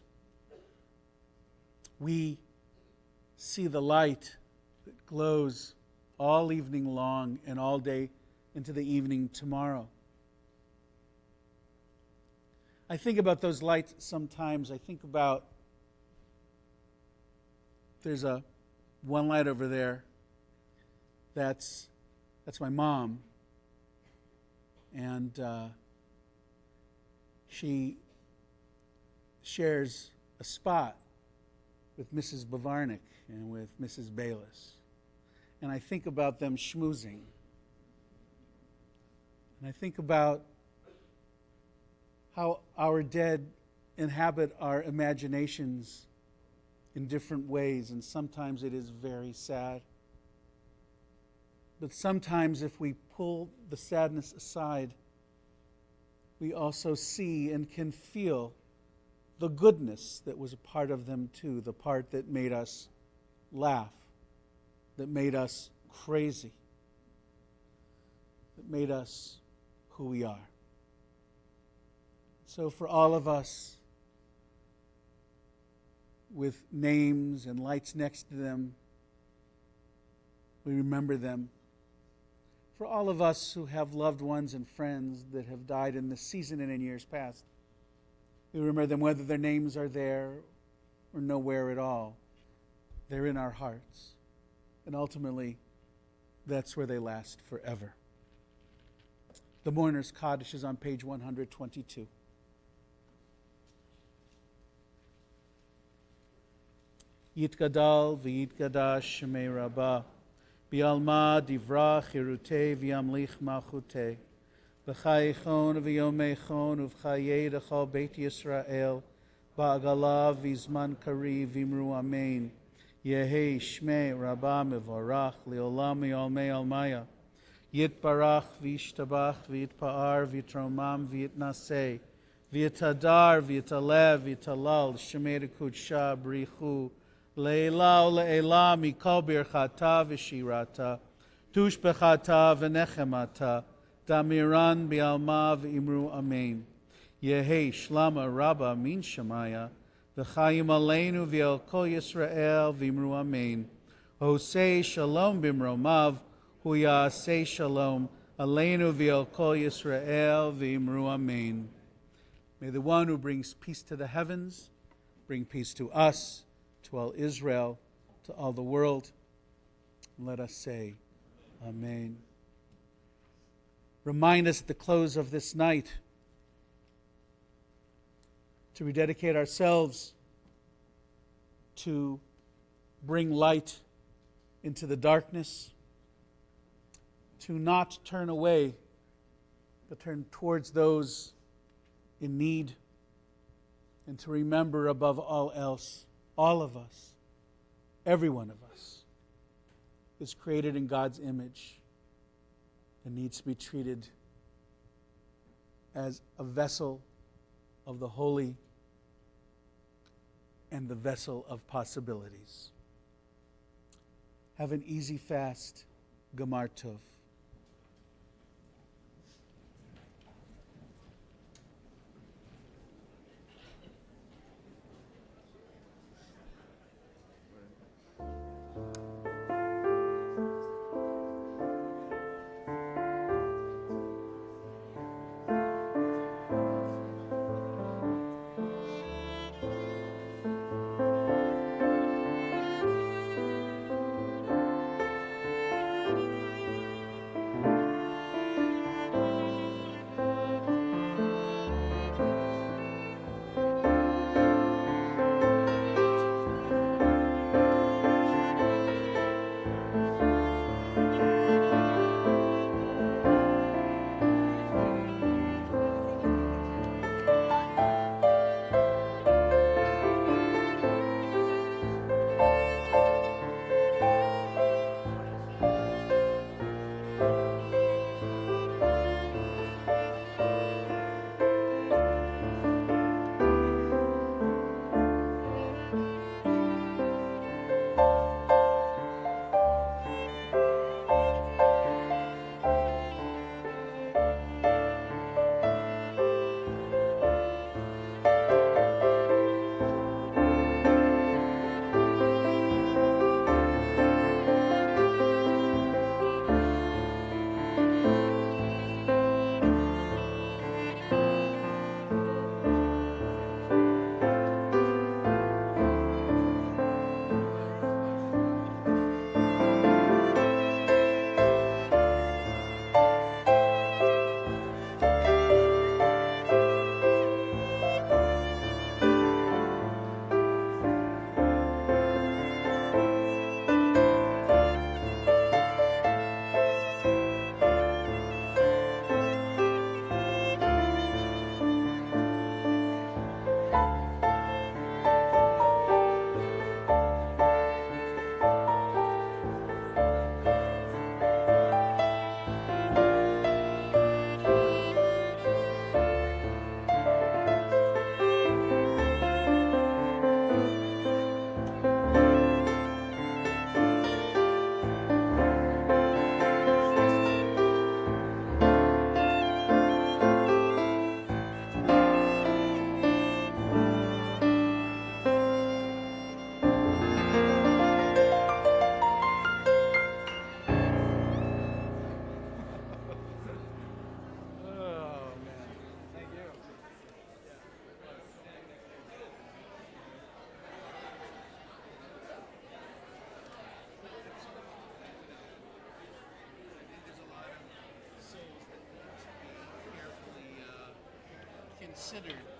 Speaker 3: We see the light that glows all evening long and all day into the evening tomorrow. I think about those lights sometimes. I think about, there's one light over there. That's my mom. And she shares a spot with Mrs. Bavarnik and with Mrs. Bayless. And I think about them schmoozing. And I think about how our dead inhabit our imaginations in different ways, and sometimes it is very sad. But sometimes if we pull the sadness aside, we also see and can feel the goodness that was a part of them too, the part that made us laugh, that made us crazy, that made us who we are. So for all of us with names and lights next to them, we remember them. For all of us who have loved ones and friends that have died in this season and in years past, we remember them whether their names are there or nowhere at all. They're in our hearts. And ultimately, that's where they last forever. The Mourner's Kaddish is on page 122. Yitgadal v'yitgadash shemei Rabbah, Bialma divra chirutei v'yamlich malchutei, v'chayichon v'yomeichon uv'chayei d'chol Beit Yisrael, ba'agala v'zman kari v'imru amen. Yehei shmei Rabbah mevorach leolam me'olmei almaya. Yitbarach v'yishtabach v'yitpa'ar v'yitromam v'yitnasei, v'yitadar v'yitalev v'yitalal shemei d'kudsha b'richu, Leila u'le'ela mikol birchata v'shirata, tushbechata v'nechemata, damiran bi'alma v'imru amen. Yehei shlama rabba min shemaya, v'chayim aleinu v'el kol Yisrael v'imru amen. Hosei shalom b'mromav, hu ya'asei shalom, aleinu v'el kol Yisrael v'imru amen. May the one who brings peace to the heavens bring peace to us, to all Israel, to all the world. Let us say, Amen. Remind us at the close of this night to rededicate ourselves to bring light into the darkness, to not turn away but turn towards those in need, and to remember above all else, all of us, every one of us, is created in God's image and needs to be treated as a vessel of the holy and the vessel of possibilities. Have an easy fast. Gamar Tov.
Speaker 2: Considered